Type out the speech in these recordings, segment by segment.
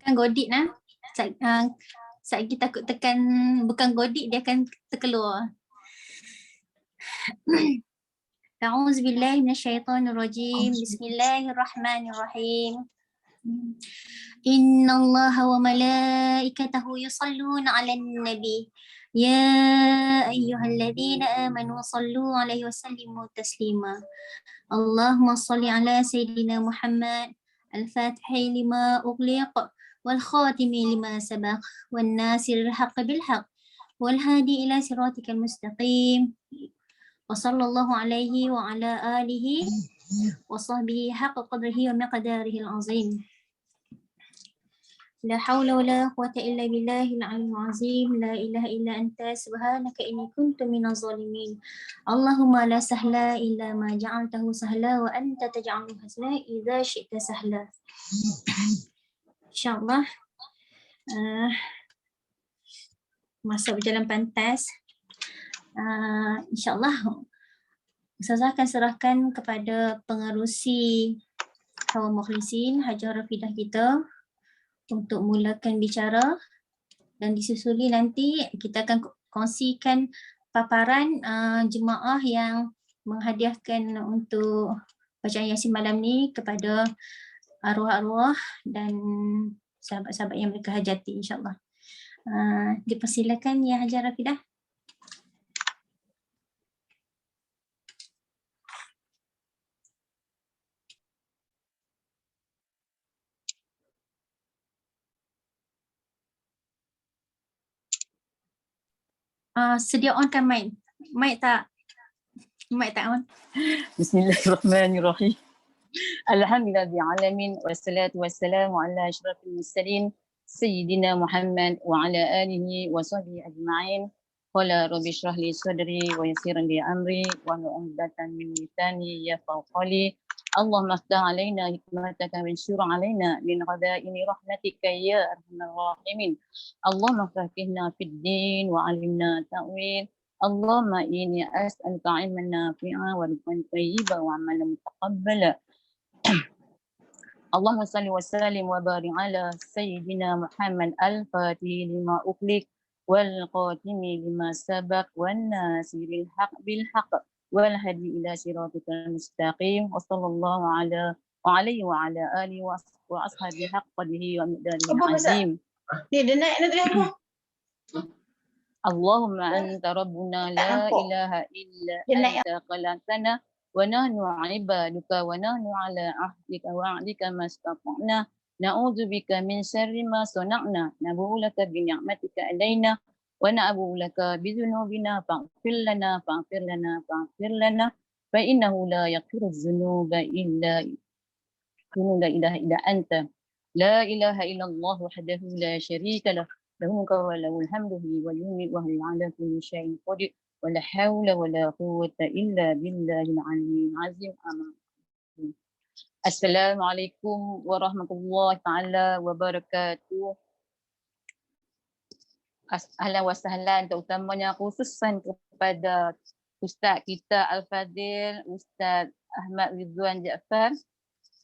Kan godit nah. Saat kita takut tekan bukan godit, dia akan terkeluar. A'udzu billahi minasyaitonir rajim. Bismillahirrahmanirrahim. Innallaha wa malaikatahu yusalluna 'alan nabi. Ya ayyuhalladzina amanu sallu 'alaihi wa sallimu taslima. Allahumma salli 'ala sayyidina Muhammad al-Fatihi lima ughliq wal khatimi lima sabaq wan nasiril haqqi bil haqq wal hadi ila siratikal mustaqim. Wa sallallahu alaihi wa ala alihi wa sahbihi haqqa qadrihi wa miqdarihi al-azim. La hawla wa la quwwata illa billahil aliyyil azim. La ilaha illa anta subhanaka inni kuntu minaz zalimin. Allahumma la sahla illa ma ja'altahu sahla wa anta taj'alul hazna idza syi'ta sahla. InsyaAllah masa berjalan pantas. InsyaAllah Ustazah akan serahkan kepada pengerusi Hawa Mukhlisin Hajah Rafidah kita untuk mulakan bicara, dan disusuli nanti kita akan kongsikan paparan jemaah yang menghadiahkan untuk bacaan Yasin malam ni kepada arwah-arwah dan sahabat-sahabat yang mereka hajati, insyaAllah. Dipersilakan Ya Hajah Rafidah. Sedia on kan mic? Mic tak on? Bismillahirrahmanirrahim. Alhamdulillahil alamin wassalatu wassalamu ala asyrafil mursalin sayyidina Muhammad wa ala alihi wa sahbihi ajma'in. Qala rabbi shrah li sadri wa yassir li amri wa hlul 'uqdatam min lisani yafqahu qawli. Allahumma aftah alaina hikmataka wa anshur alaina min ghadaini rahmatika ya arhamar rahimin. Allahumma faqihna fid din wa 'allimna ta'wil. Allahumma inni as'aluka 'ilman nafi'a wa rizqan thayyiban wa 'amalan mutaqabbala. Allahumma salli wa sallim wa barik ala sayyidina Muhammad al-Fatih lima ughliq wal qatimi lima sabaq wan nasiril haqq bil haqq wal hadi ila siratikal mustaqim. Wa sallallahu alaihi wa ala alihi wa ashabihi haqq qadrihi wa miqdarihi azim. Dia naik nanti apa? Allahumma anta rabbuna la ilaha illa anta khalaqtana wa nahnu 'ibaduka wa nahnu 'ala ahdika wa 'adika mastata'na na'udzubika min syarri ma sana'na nabu'u laka bi ni'matika alaina wa na'budu laka bi dzunubina faghfir lana fa innahu la yaghfiru dzunuba illa anta la ilaha illallah wahdahu la syarika lah lahu mulku wa lahul hamdu wa yumiitu wa huwa 'ala kulli syai'in qadir wa la haula wa la quwwata illa billahil 'aliyyil 'azim. Amin. Assalamualaikum warahmatullahi taala wabarakatuh. Ahlan wa sahlan, terutamanya khususan kepada Ustaz kita Al-Fadil, Ustaz Ahmad Ridwan Jaafar,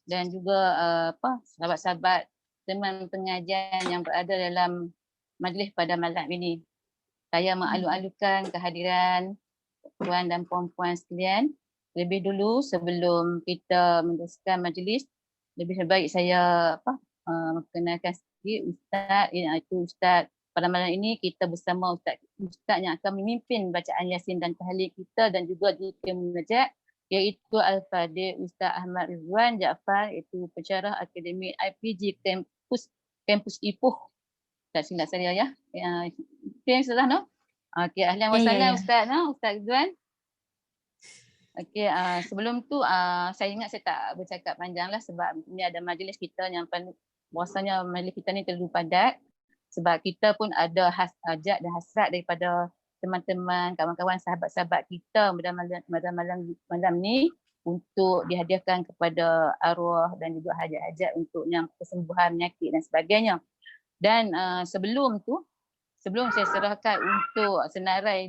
dan juga sahabat-sahabat teman pengajian yang berada dalam majlis pada malam ini. Saya mengalu-alukan kehadiran tuan dan puan-puan sekalian. Lebih dulu sebelum kita meneruskan majlis, lebih baik saya perkenalkan sikit Ustaz, iaitu Ustaz. Pada malam ini kita bersama Ustaz yang akan memimpin bacaan Yasin dan tahlil kita dan juga zikir munajat, iaitu Al-Fadil Ustaz Ahmad Ridwan Jaafar, iaitu pensyarah akademik IPG kampus Ipoh. Tak silap saya ya. Okay, Ustazah no? Okey, ahlan wa sahlan Ustaz no, Ustaz Ridwan. Okey, sebelum tu saya ingat saya tak bercakap panjang lah sebab ni ada majlis kita yang rasanya majlis kita ni terlalu padat. Sebab kita pun ada hajat dan hasrat daripada teman-teman, kawan-kawan, sahabat-sahabat kita pada malam ni untuk dihadiahkan kepada arwah dan juga hajat-hajat untuk yang kesembuhan penyakit dan sebagainya. Dan sebelum saya serahkan untuk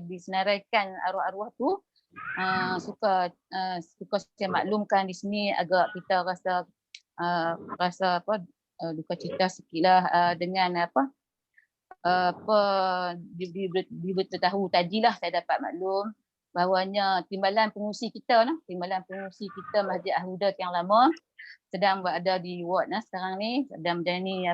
disenaraikan arwah-arwah tu, suka saya maklumkan di sini agak kita rasa duka cita sikitlah dengan diberitahu tadilah saya dapat maklum bahawanya timbalan pengurusi kita Masjid Al-Huda yang lama sedang berada di ward sekarang ni, sedang menjalani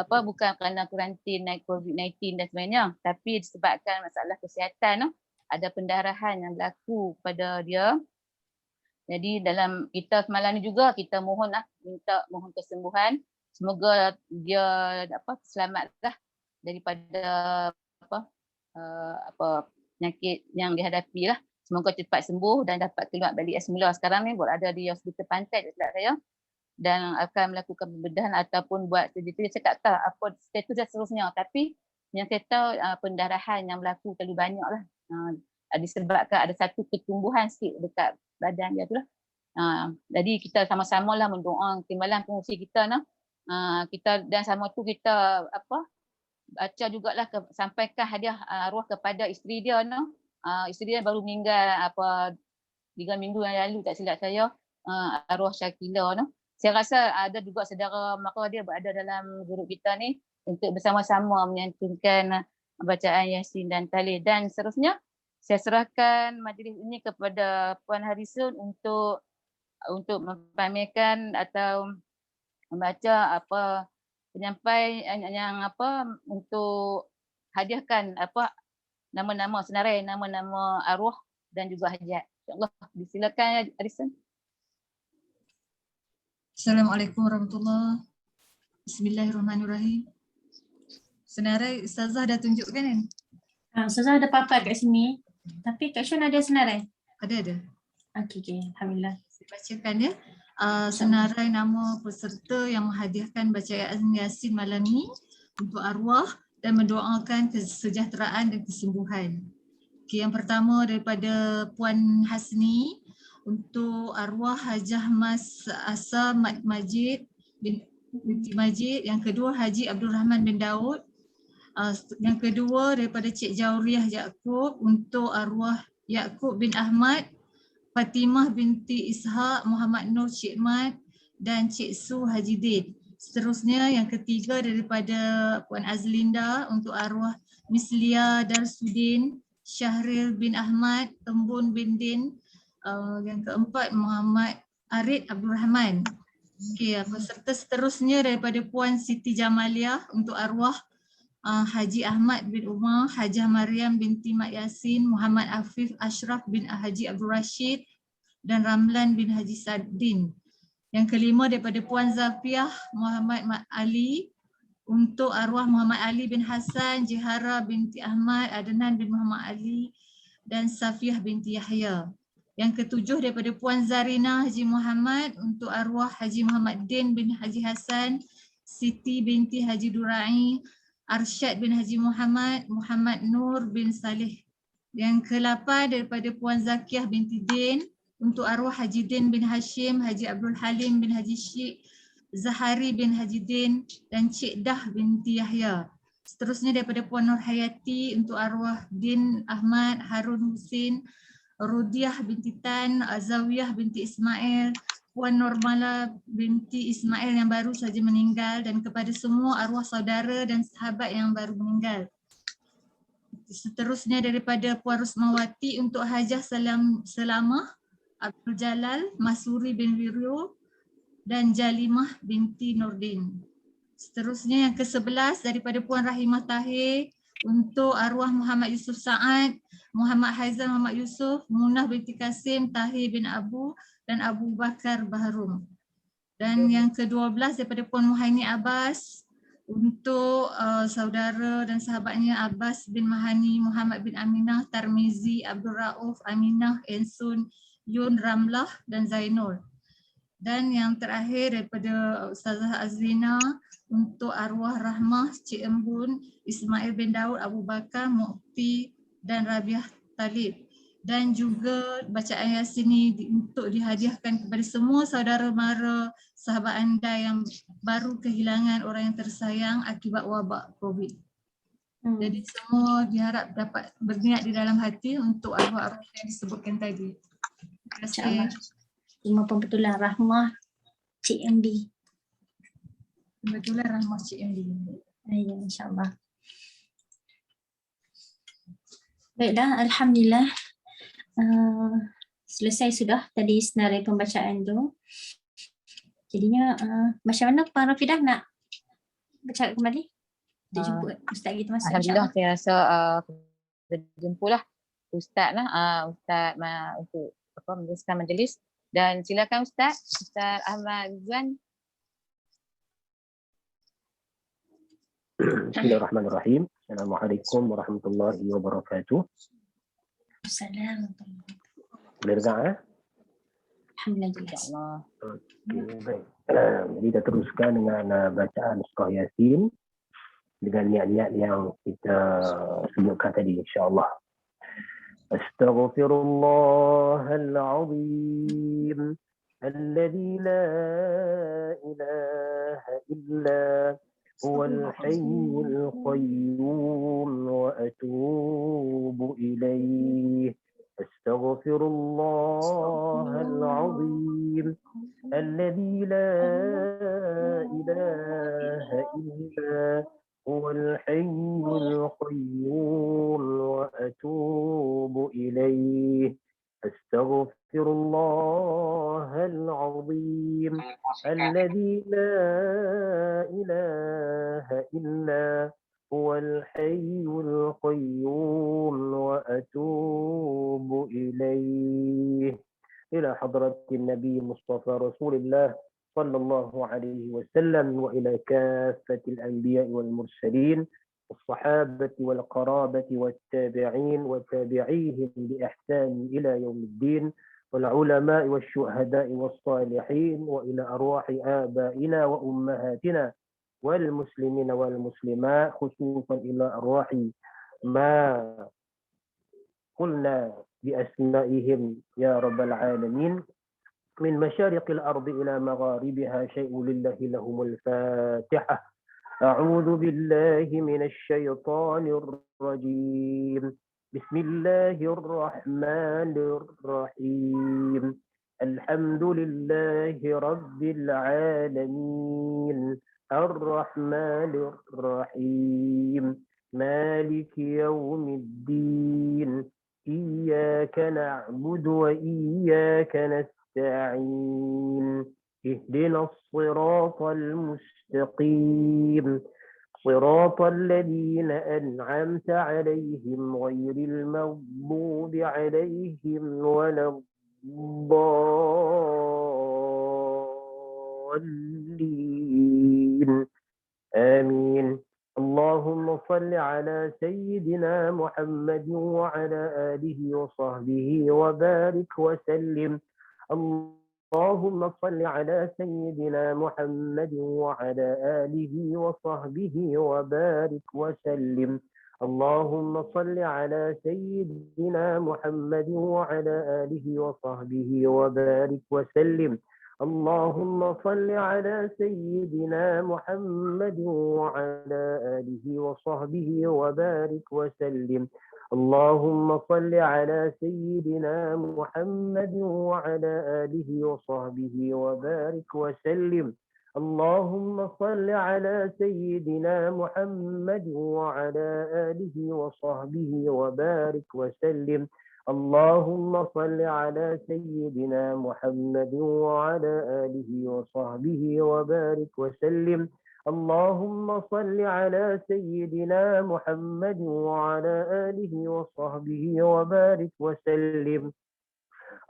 bukan kerana kuarantin COVID-19 dan sebagainya, tapi disebabkan masalah kesihatan ada pendarahan yang berlaku pada dia. Jadi dalam kita semalam ni juga kita mohon kesembuhan, semoga dia dapat selamatlah daripada penyakit yang dihadapi lah. Semoga cepat sembuh dan dapat keluar balik semula. Sekarang ni berada di hospital Pantai dekat saya dan akan melakukan pembedahan ataupun buat surgery. Saya tak tahu apa status dan seterusnya, tapi yang saya tahu pendarahan yang berlaku terlalu banyak lah. Disebabkan ada satu pertumbuhan sikit dekat badan dia tu lah. Jadi kita sama-sama lah mendoa timbalan pengurusi kita kita dan sama tu kita baca jugalah sampaikan hadiah arwah kepada isteri dia isteri dia baru meninggal 3 minggu yang lalu tak silap saya, arwah Syakila Saya rasa ada juga saudara mara dia berada dalam grup kita ni untuk bersama-sama menyantumkan bacaan Yasin dan Tahlil, dan seterusnya saya serahkan majlis ini kepada Puan Harisun untuk mempamerkan atau membaca penyampai yang untuk hadiahkan nama-nama senarai nama-nama arwah dan juga hajat. InsyaAllah disilakan Harisun. Assalamualaikum warahmatullahi wabarakatuh. Bismillahirrahmanirrahim. Senarai Ustazah dah tunjukkan kan? Ustazah ada papat kat sini. Tapi Kak Syun ada senarai? Ada. Okey. Alhamdulillah. Saya bacakan ya. Senarai nama peserta yang menghadiahkan bacaan Yasin malam ni untuk arwah dan mendoakan kesejahteraan dan kesembuhan. Okay, yang pertama daripada Puan Hasni untuk arwah Hajah Mas Asa Majid binti Majid. Yang kedua Haji Abdul Rahman bin Daud. Yang kedua daripada Cik Jauriah Yaakob untuk arwah Yaakob bin Ahmad, Fatimah binti Ishaq, Muhammad Nur Cik Mat dan Cik Su Haji Din. Seterusnya yang ketiga daripada Puan Azlinda untuk arwah Mislia Darsudin, Syahril bin Ahmad, Tembun bin Din. Yang keempat Muhammad Arid Abdul Rahman. Okey, peserta seterusnya daripada Puan Siti Jamaliah untuk arwah Haji Ahmad bin Umar, Hajah Maryam binti Mat Yasin, Muhammad Afif Ashraf bin Haji Abdul Rashid dan Ramlan bin Haji Saddin. Yang kelima daripada Puan Zafiah Muhammad Ali untuk arwah Muhammad Ali bin Hassan, Jihara binti Ahmad, Adnan bin Muhammad Ali dan Safiah binti Yahya. Yang ketujuh daripada Puan Zarina Haji Muhammad untuk arwah Haji Muhammad Din bin Haji Hassan, Siti binti Haji Durai, Arsyad bin Haji Muhammad, Muhammad Nur bin Saleh. Yang ke-8 daripada Puan Zakiyah binti Din untuk arwah Haji Din bin Hashim, Haji Abdul Halim bin Haji Syekh, Zahari bin Haji Din dan Cik Dah binti Yahya. Seterusnya daripada Puan Nur Hayati untuk arwah Din Ahmad, Harun Husin, Rudiah binti Tan, Azawiyah binti Ismail, Puan Normala binti Ismail yang baru saja meninggal, dan kepada semua arwah saudara dan sahabat yang baru meninggal. Seterusnya daripada Puan Rusmawati untuk Hajah Selamah, Abdul Jalal, Masuri bin Wiryo dan Jalimah binti Nordin. Seterusnya yang ke-11 daripada Puan Rahimah Tahir untuk arwah Muhammad Yusuf Saad, Muhammad Haizan Muhammad Yusuf, Munah binti Kasim, Tahir bin Abu dan Abu Bakar Bahrum. Dan yang ke-12 daripada Puan Muhaini Abbas untuk saudara dan sahabatnya Abbas bin Mahani, Muhammad bin Aminah, Tarmizi, Abdul Rauf, Aminah, Ensun, Yun, Ramlah dan Zainul. Dan yang terakhir daripada Ustazah Azlina untuk arwah Rahmah, Cik Embun, Ismail bin Daud, Abu Bakar, Mukti dan Rabiah Talib. Dan juga bacaan Yasin ini untuk dihadiahkan kepada semua saudara mara sahabat anda yang baru kehilangan orang yang tersayang akibat wabak COVID. Jadi semua diharap dapat berniat di dalam hati untuk arwah-arwah yang disebutkan tadi. Terima kasih. Cuma pembetulan Rahmah Cik MD. Kebetulan Rahmah Cik yang dia. Ya, insyaAllah. Baiklah, Alhamdulillah. Selesai sudah tadi senarai pembacaan tu. Jadinya macam mana Puan Rafidah nak bercakap kembali? Untuk jumpa Ustaz kita masuk Alhamdulillah, insyaAllah. saya rasa berjumpa lah Ustaz Ustaz untuk meneruskan majlis. Dan silakan Ustaz Ahmad Rizwan. Bismillahirrahmanirrahim. Assalamualaikum warahmatullahi wabarakatuh. Assalamualaikum. Boleh dengar Alhamdulillah jelas. InsyaAllah. Okey, baik. Jadi kita teruskan dengan bacaan surah Yasin dengan niat-niat yang kita sebutkan tadi, insyaAllah. Astaghfirullahal azim alladzi la ilaha illa huwal hayyul qayyum wa atubu ilaih. أستغفر الله العظيم الذي لا إله إلا هو الحي القيوم وأتوب إليه أستغفر الله العظيم الذي لا إله إلا هو الحي القيوم وأتوب إليه. إلى حضرة النبي مصطفى رسول الله صلى الله عليه وسلم وإلى كافة الأنبياء والمرسلين والصحابة والقرابة والتابعين وتابعيهم بإحسان إلى يوم الدين والعلماء والشهداء والصالحين وإلى أرواح آبائنا وأمهاتنا والمسلمين والمسلمات خصوصا إلى أرواح ما قلنا بأسمائهم يا رب العالمين من مشارق الأرض إلى مغاربها شيء لله لهم الفاتحة. أعوذ بالله من الشيطان الرجيم بسم الله الرحمن الرحيم الحمد لله رب العالمين الرحمن الرحيم مالك يوم الدين إياك نعبد وإياك نستعين اهدنا الصراط المستقيم صراط الذين أنعمت عليهم غير المغضوب عليهم ولا الضالين آمين. اللهم صل على سيدنا محمد وعلى آله وصحبه وبارك وسلم. اللهم صل على سيدنا محمد وعلى آله وصحبه وبارك وسلم. اللهم صل على سيدنا محمد وعلى آله وصحبه وبارك وسلم. اللهم صل على سيدنا محمد وعلى آله وصحبه وبارك وسلم. اللهم صل على سيدنا محمد وعلى آله وصحبه وبارك وسلم. اللهم صل على سيدنا محمد وعلى آله وصحبه وبارك وسلم. اللهم صل على سيدنا محمد وعلى آله وصحبه وبارك وسلم. اللهم صل على سيدنا محمد وعلى آله وصحبه وبارك وسلم.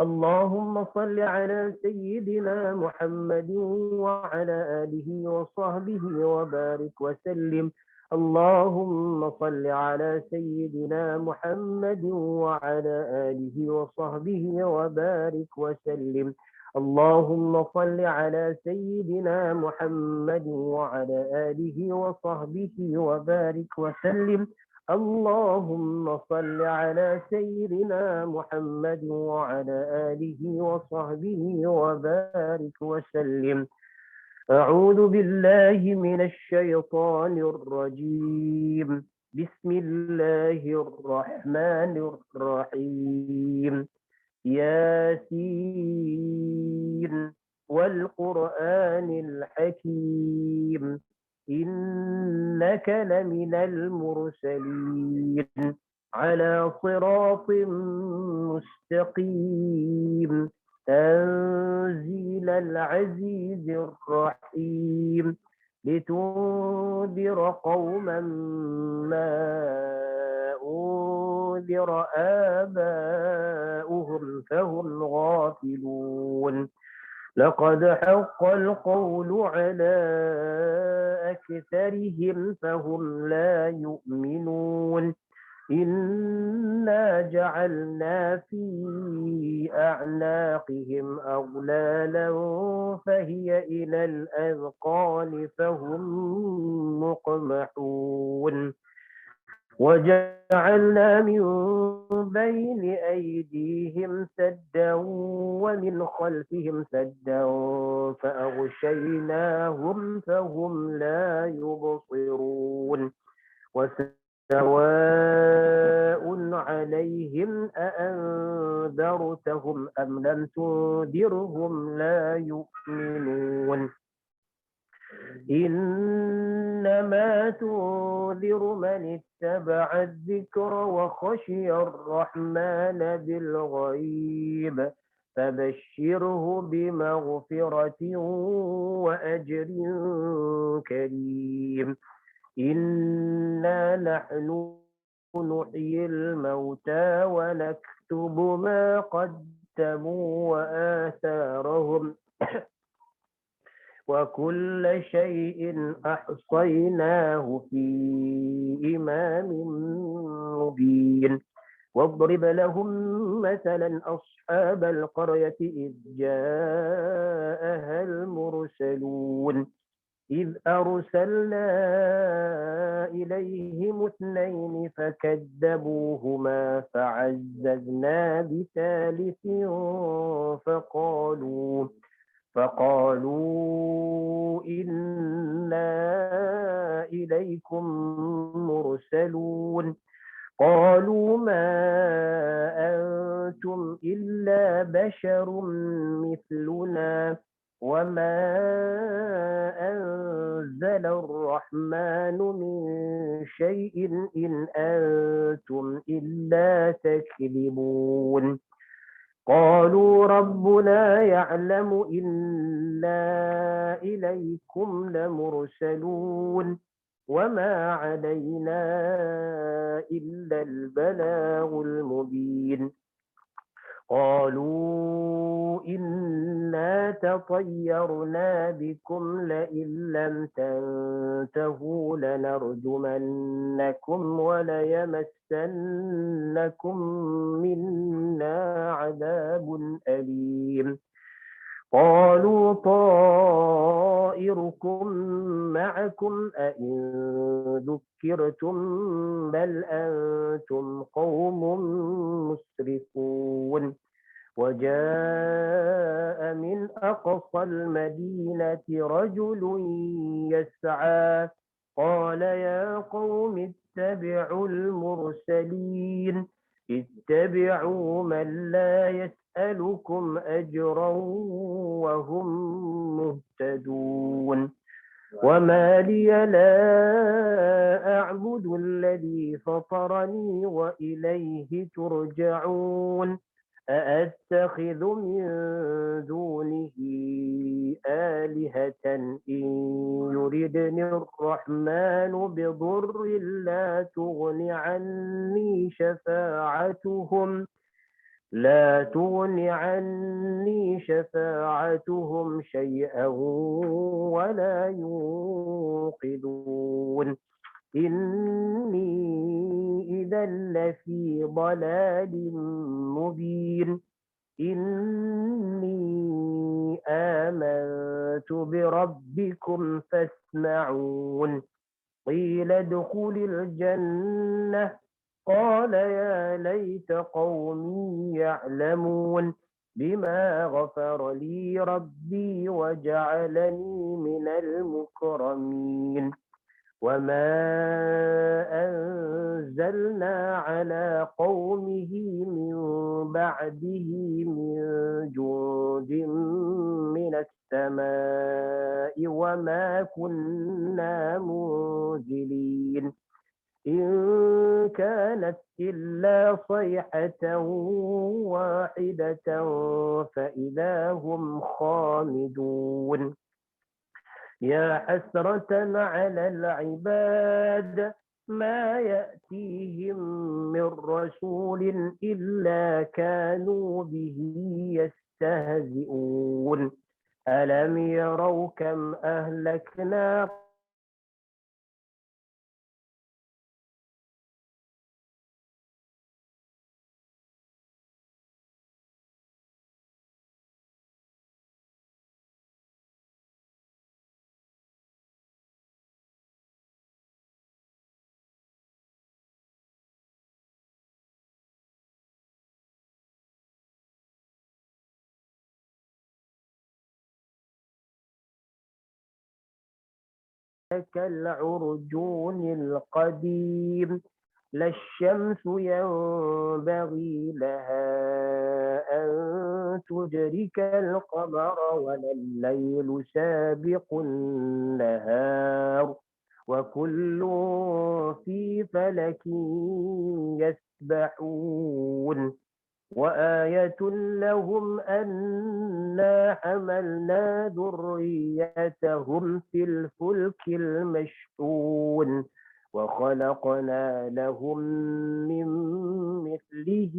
اللهم صل على سيدنا محمد وعلى آله وصحبه وبارك وسلم. اللهم صل على سيدنا محمد وعلى آله وصحبه وبارك وسلم. اللهم صل على سيدنا محمد وعلى آله وصحبه وبارك وسلم. اللهم صل على سيدنا محمد وعلى آله وصحبه وبارك وسلم. أعوذ بالله من الشيطان الرجيم بسم الله الرحمن الرحيم ياسين والقرآن الحكيم إنك لمن المرسلين على صراط مستقيم تنزيل العزيز الرحيم لتنذر قوما ما أنذر آباؤهم فهم غافلون لقد حق القول على أكثرهم فهم لا يؤمنون إنا جعلنا في أعناقهم أغلالا فهي إلى الأذقان فهم مقمحون وجعلنا من بين أيديهم سدا ومن خلفهم سدا فأغشيناهم فهم لا يبصرون وسواء عليهم أأنذرتهم أم لم تنذرهم لا يؤمنون إنما تنذر من اتبع الذكر وخشي الرحمن بالغيب فبشره بمغفرة وأجر كريم إنا نحن نحيي الموتى ونكتب ما قدموا وآثارهم وكل شيء أحصيناه في إمام مبين واضرب لهم مثلا أصحاب القرية إذ جاءها المرسلون إذ أرسلنا إليهم اثنين فكذبوهما فعززنا بثالث فقالوا إنا إليكم مرسلون قالوا ما أنتم إلا بشر مثلنا وما أنزل الرحمن من شيء إن أنتم إلا تكذبون قالوا ربنا يعلم إنا إليكم لمرسلون وما علينا إلا البلاغ المبين قالوا إنا تطيرنا بكم لئن لم تنتهوا لنرجمنكم وليمسنكم منا عذاب أليم قالوا طائركم معكم أئن ذكرتم بل أنتم قوم مسرفون وجاء من أقصى المدينة رجل يسعى قال يا قوم اتبعوا المرسلين اتبعوا من لا يسألكم أجرا وهم مهتدون وما لي لا أعبد الذي فطرني وإليه ترجعون أأتخذ من دونه آلهة إن يردني الرحمن بضر لا تغن عني شفاعتهم شيئا ولا ينقذون إني إذا لفي ضلال مبين إني آمنت بربكم فاسمعون قيل ادخل الجنة قال يا ليت قومي يعلمون بما غفر لي ربي وجعلني من المكرمين وما أنزلنا على قومه من بعده من جند من السماء وما كنا منزلين إن كانت إلا صيحة واحدة فإذا هم خامدون يا حسرة على العباد ما يأتيهم من رسول إلا كانوا به يستهزئون ألم يروا كم أهلكنا كالعرجون القديم لا الشمس ينبغي لها أن تدرك القمر ولا الليل سابق النهار وكل في فلك يسبحون وآية لهم أنا حملنا ذريتهم في الفلك المشحون وخلقنا لهم من مثله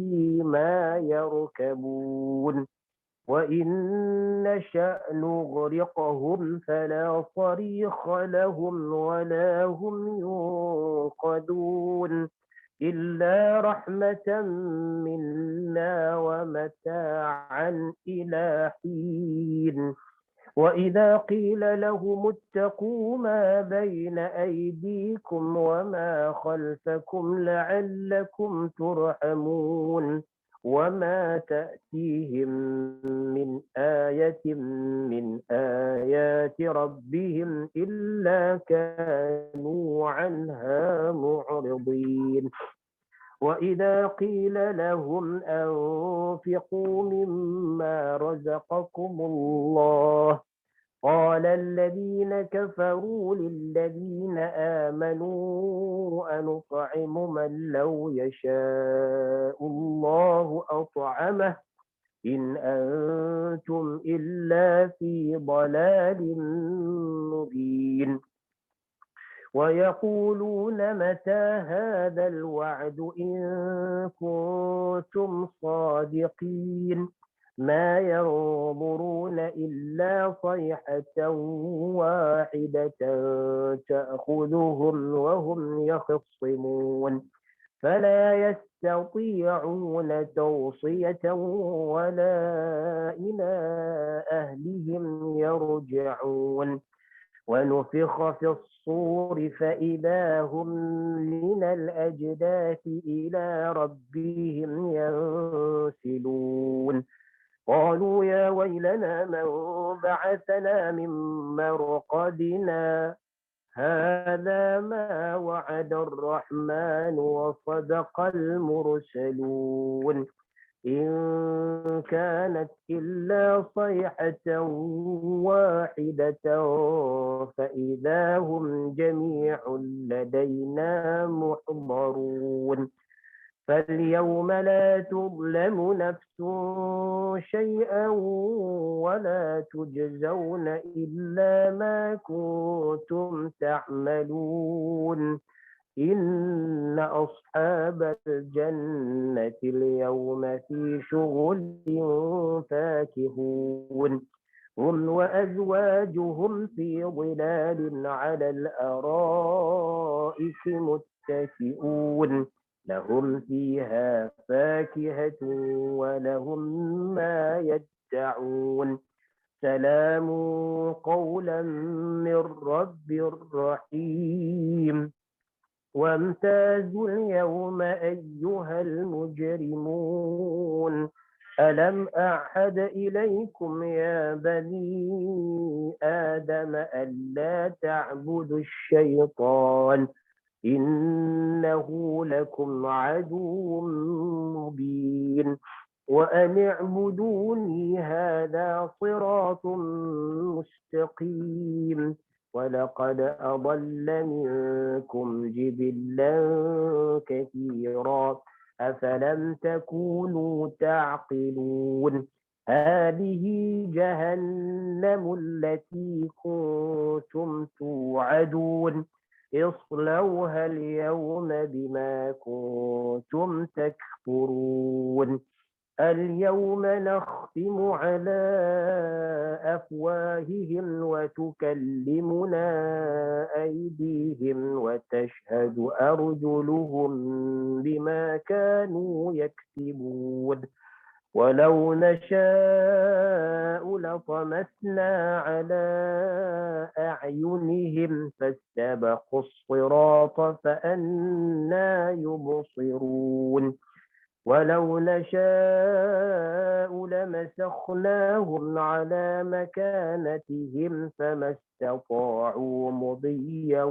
ما يركبون وإن نشأ نغرقهم فلا صريخ لهم ولا هم ينقذون إلا رحمة منا ومتاعا إلى حين وإذا قيل لهم اتقوا ما بين أيديكم وما خلفكم لعلكم ترحمون وما تأتيهم من آية من آيات ربهم إلا كانوا عنها معرضين وإذا قيل لهم أنفقوا مما رزقكم الله قال الذين كفروا للذين آمنوا أنطعم من لو يشاء الله أطعمه إن أنتم إلا في ضلال مبين ويقولون متى هذا الوعد إن كنتم صادقين ما ينظرون إلا صيحة واحدة تأخذهم وهم يخصمون فلا يستطيعون توصية ولا إلى أهلهم يرجعون ونفخ في الصور فإذا هم من الأجداث إلى ربهم ينسلون قالوا يا ويلنا من بعثنا من مرقدنا هذا ما وعد الرحمن وصدق المرسلون إن كانت إلا صيحة واحدة فإذا هم جميع لدينا محضرون فاليوم لا تظلم نفس شيئا ولا تجزون إلا ما كنتم تعملون إن أصحاب الجنة اليوم في شغل فاكهون هم وأزواجهم في ظلال على الأرائك متكئون لهم فيها فاكهة ولهم ما يدعون سلام قولا من رب رحيم وامتازوا اليوم أيها المجرمون ألم أعهد إليكم يا بني آدم ألا تعبدوا الشيطان إنه لكم عدو مبين وأن اعبدوني هذا صراط مستقيم ولقد أضل منكم جبلا كثيرا أفلم تكونوا تعقلون هذه جهنم التي كنتم توعدون اصلوها اليوم بما كنتم تكفرون اليوم نختم على أفواههم وتكلمنا أيديهم وتشهد أرجلهم بما كانوا يكسبون ولو نشاء لطمسنا على أعينهم فاستبقوا الصراط فأنى يبصرون ولو نشاء لمسخناهم على مكانتهم فما استطاعوا مضيا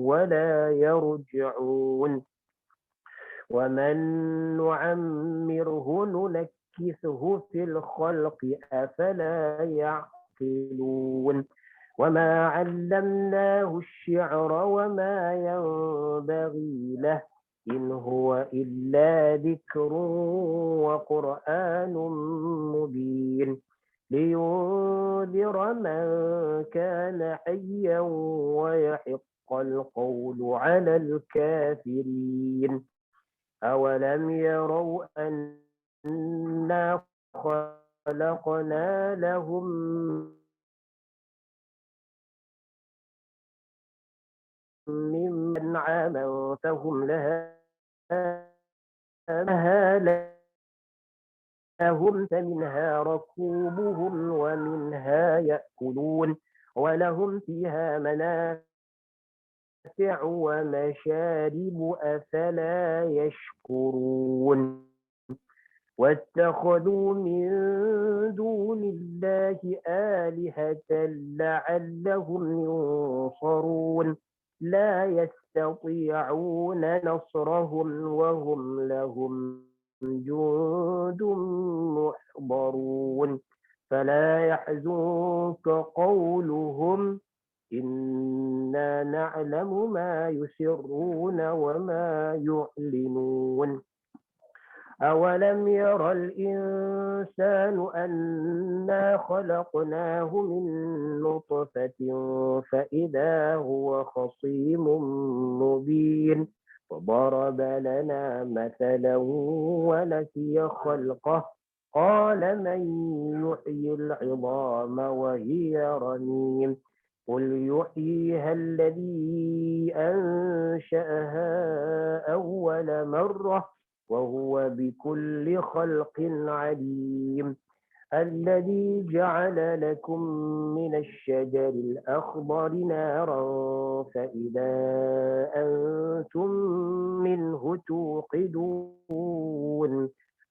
ولا يرجعون ومن نعمره ننكسه في الخلق أفلا يعقلون وما علمناه الشعر وما ينبغي له إن هو إلا ذكر وقرآن مبين لينذر من كان حيا ويحق القول على الكافرين أولم يروا أنا خلقنا لهم ممن عاما فهم لها لهم فمنها ركوبهم ومنها يأكلون ولهم فيها منافع ومشارب أفلا يشكرون واتخذوا من دون الله آلهة لعلهم ينصرون لا يستطيعون نصرهم وهم لهم جند محضرون فلا يحزنك قولهم إنا نعلم ما يسرون وما يعلنون أولم ير الإنسان أنا خلقناه من نطفة فإذا هو خصيم مبين وضرب لنا مثلا ونسي خلقه قال من يحيي العظام وهي رميم قل يحييها الذي أنشأها أول مرة وهو بكل خلق عليم الذي جعل لكم من الشجر الأخضر نارا فإذا أنتم منه توقدون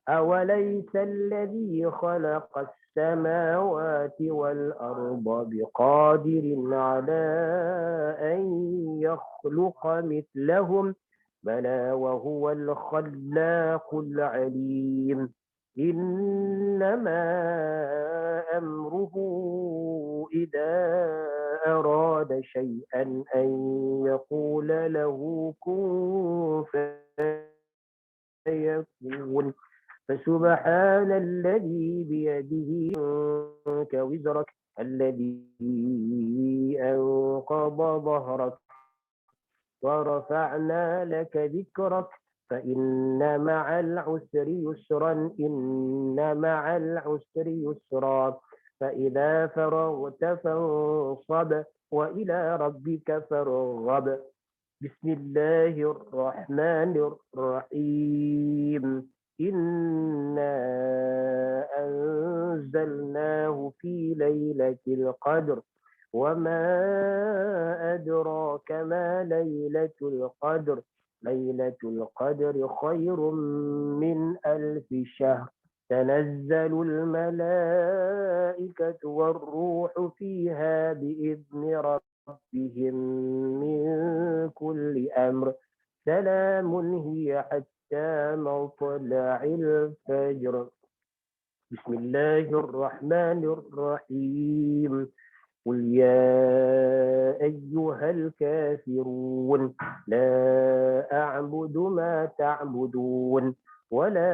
أوليس الذي خلق السماوات والأرض بقادر على أن يخلق مثلهم بلى وهو الخلاق العليم إنما أمره إذا أراد شيئا أن يقول له كن فيكون فسبحان الذي بيده عنك وزرك الذي أنقض ظهرك ورفعنا لك ذكرك فإن مع العسر يسرا إن مع العسر يسرا فإذا فرغت فانصب وإلى ربك فارغب بسم الله الرحمن الرحيم إنا أنزلناه في ليلة القدر وما أدراك ما ليلة القدر ليلة القدر خير من 1000 شهر تنزل الملائكة والروح فيها بإذن ربهم من كل أمر سلام هي حتى مطلع الفجر. بسم الله الرحمن الرحيم. قل يا أيها الكافرون لا أعبد ما تعبدون ولا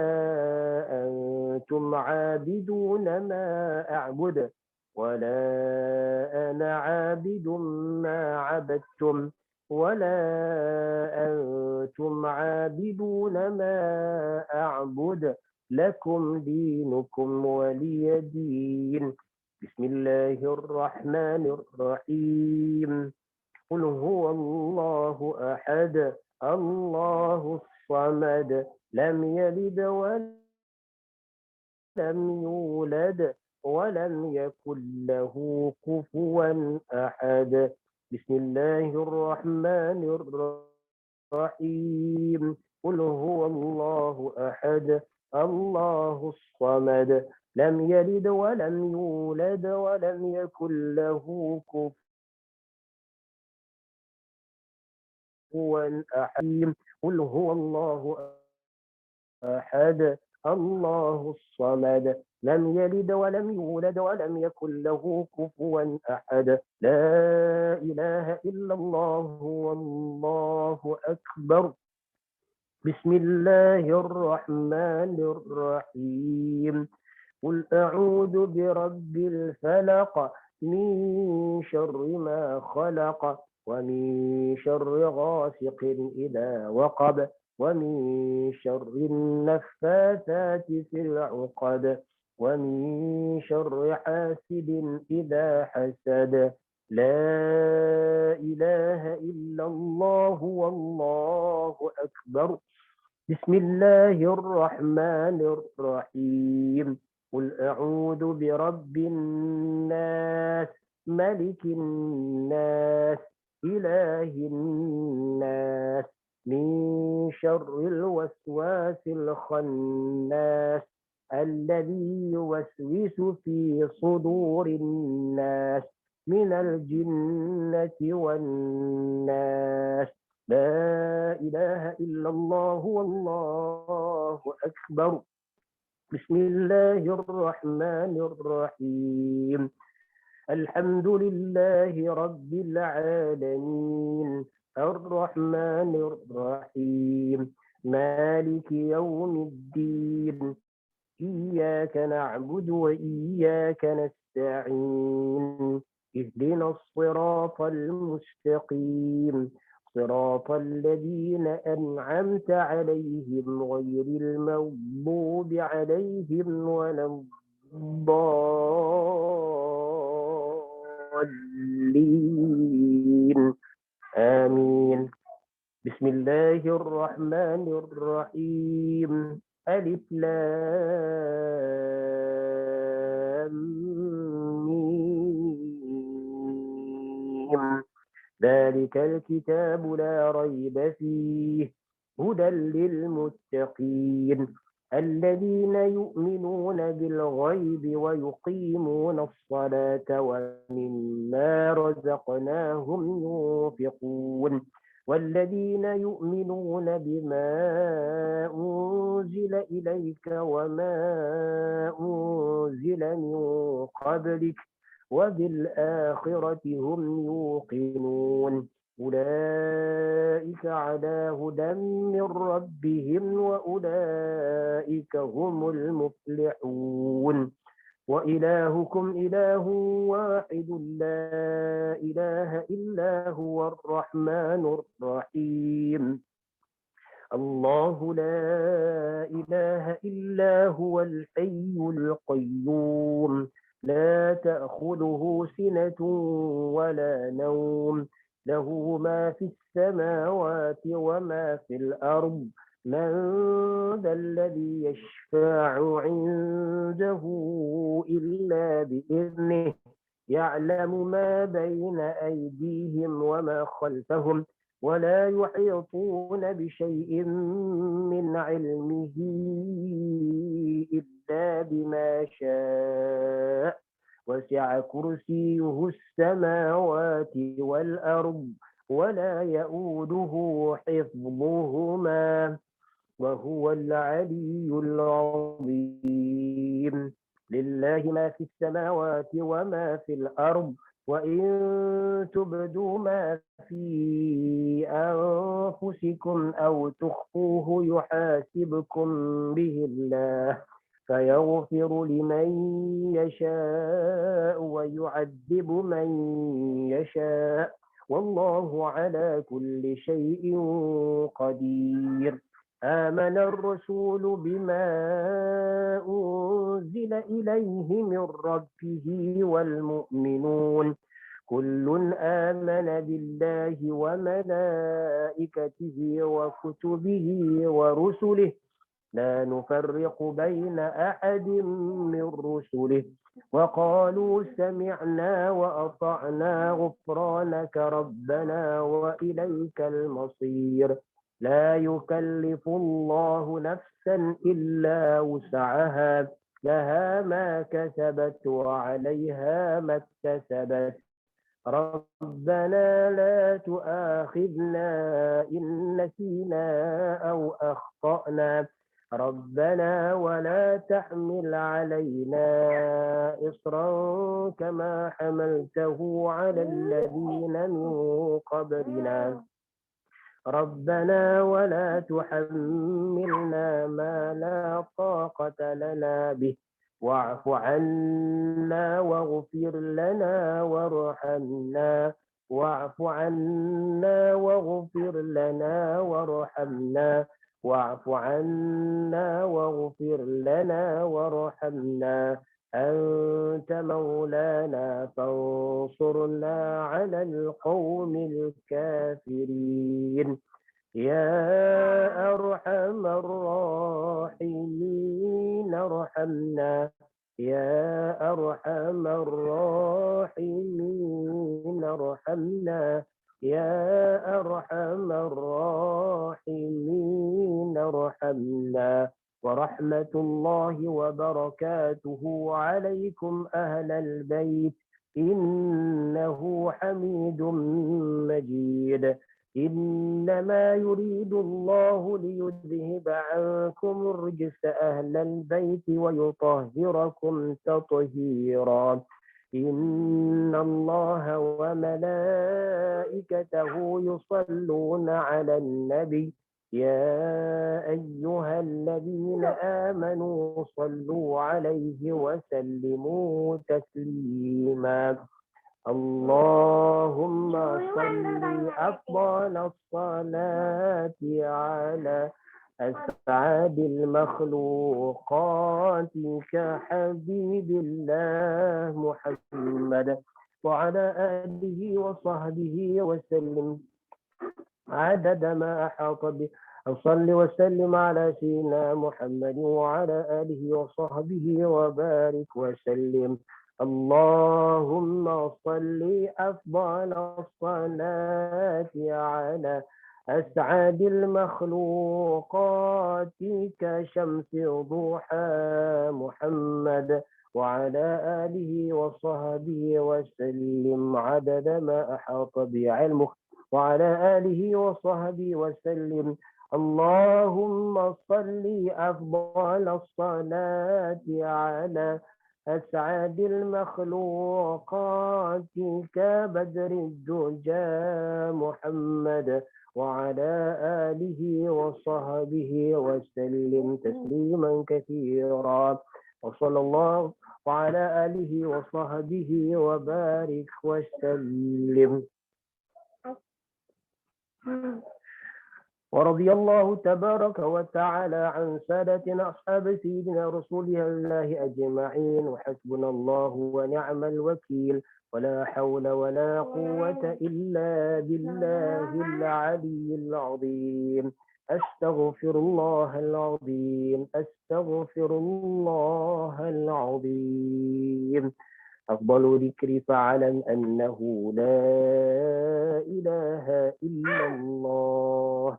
أنتم عابدون ما أعبد ولا أنا عابد ما عبدتم ولا أنتم عابدون ما أعبد لكم دينكم ولي دين. بسم الله الرحمن الرحيم. قل هو الله أحد الله الصمد لم يلد ولم يولد ولم يكن له كفوا أحد. بسم الله الرحمن الرحيم. قل هو الله أحد الله الصمد لم يلد ولم يولد ولم يكن له كفوا أحد. قل هو الله أحد الله الصمد لم يلد ولم يولد ولم يكن له كفوا أحد. لا إله إلا الله والله أكبر. بسم الله الرحمن الرحيم. قل أعوذ برب الفلق من شر ما خلق ومن شر غاسق إذا وقب ومن شر النفاثات في العقد ومن شر حاسد إذا حسد. لا إله إلا الله والله أكبر. بسم الله الرحمن الرحيم. قل أعوذ برب الناس ملك الناس إله الناس من شر الوسواس الخناس الذي يوسوس في صدور الناس من الجنة والناس. لا إله إلا الله والله أكبر. بسم الله الرحمن الرحيم. الحمد لله رب العالمين الرحمن الرحيم مالك يوم الدين إياك نعبد وإياك نستعين اهدنا الصراط المستقيم صراط الذين أنعمت عليهم غير المغضوب عليهم ولا الضالين آمين. بسم الله الرحمن الرحيم. ألف لام ميم. ذلك الكتاب لا ريب فيه هدى للمتقين الذين يؤمنون بالغيب ويقيمون الصلاة ومما رزقناهم ينفقون والذين يؤمنون بما أنزل إليك وما أنزل من قبلك وبالآخرة هم يوقنون أولئك على هدى من ربهم وأولئك هم المفلحون. وإلهكم إله واحد لا إله إلا هو الرحمن الرحيم. الله لا إله إلا هو الحي القيوم لا تأخذه سنة ولا نوم له ما في السماوات وما في الأرض من ذا الذي يشفع عنده إلا بإذنه يعلم ما بين أيديهم وما خلفهم ولا يحيطون بشيء من علمه يؤتى بما شاء وسع كرسيه السماوات والأرض ولا يؤوده حفظهما وهو العلي العظيم لله ما في السماوات وما في الأرض وإن تبدوا ما في أنفسكم أو تخفوه يحاسبكم به الله فيغفر لمن يشاء ويعذب من يشاء والله على كل شيء قدير آمن الرسول بما أنزل إليه من ربه والمؤمنون كل آمن بالله وملائكته وكتبه ورسله لا نفرق بين أحد من رسله وقالوا سمعنا وأطعنا غفرانك ربنا وإليك المصير لا يكلف الله نفسا إلا وسعها لها ما كسبت وعليها ما اكتسبت ربنا لا تؤاخذنا إن نسينا أو أخطأنا ربنا ولا تحمل علينا إصرا كما حملته على الذين من قبلنا ربنا ولا تحملنا ما لا طاقة لنا به واعف عنا واغفر لنا وارحمنا واعف عنا واغفر لنا وارحمنا واعف عنا واغفر لنا وارحمنا أنت مولانا فانصرنا على القوم الكافرين يا أرحم الراحمين ارحمنا يا أرحم الراحمين ارحمنا يا أرحم الراحمين ارحمنا ورحمة الله وبركاته عليكم أهل البيت إنه حميد مجيد إنما يريد الله ليذهب عنكم الرجس أهل البيت ويطهركم تطهيرا إن الله وملائكته يصلون على النبي يا أيها الذين آمنوا صلوا عليه وسلموا تسليما اللهم صل أفضل الصلاة على أسعد المخلوقات كحبيب الله محمد وعلى آله وصحبه وسلم عدد ما أحاط به صل وسلم على سيدنا محمد وعلى آله وصحبه وبارك وسلم اللهم صل أفضل الصلاة على أسعد المخلوقات كشمس ضحى محمد وعلى آله وصحبه وسلم عدد ما أحاط بعلمه وعلى آله وصحبه وسلم اللهم صل أفضل الصلاة على أسعد المخلوقات كبدر الدجى محمد وعلى آله وصحبه وسلم تسليما كثيرا وصلى الله وعلى آله وصحبه وبارك وسلم ورضي الله تبارك وتعالى عن سادتنا أصحاب سيدنا رسول الله أجمعين وحسبنا الله ونعم الوكيل ولا حول ولا قوة إلا بالله العلي العظيم أستغفر الله العظيم أستغفر الله العظيم أفضل ذكر فاعلم أنه لا إله إلا الله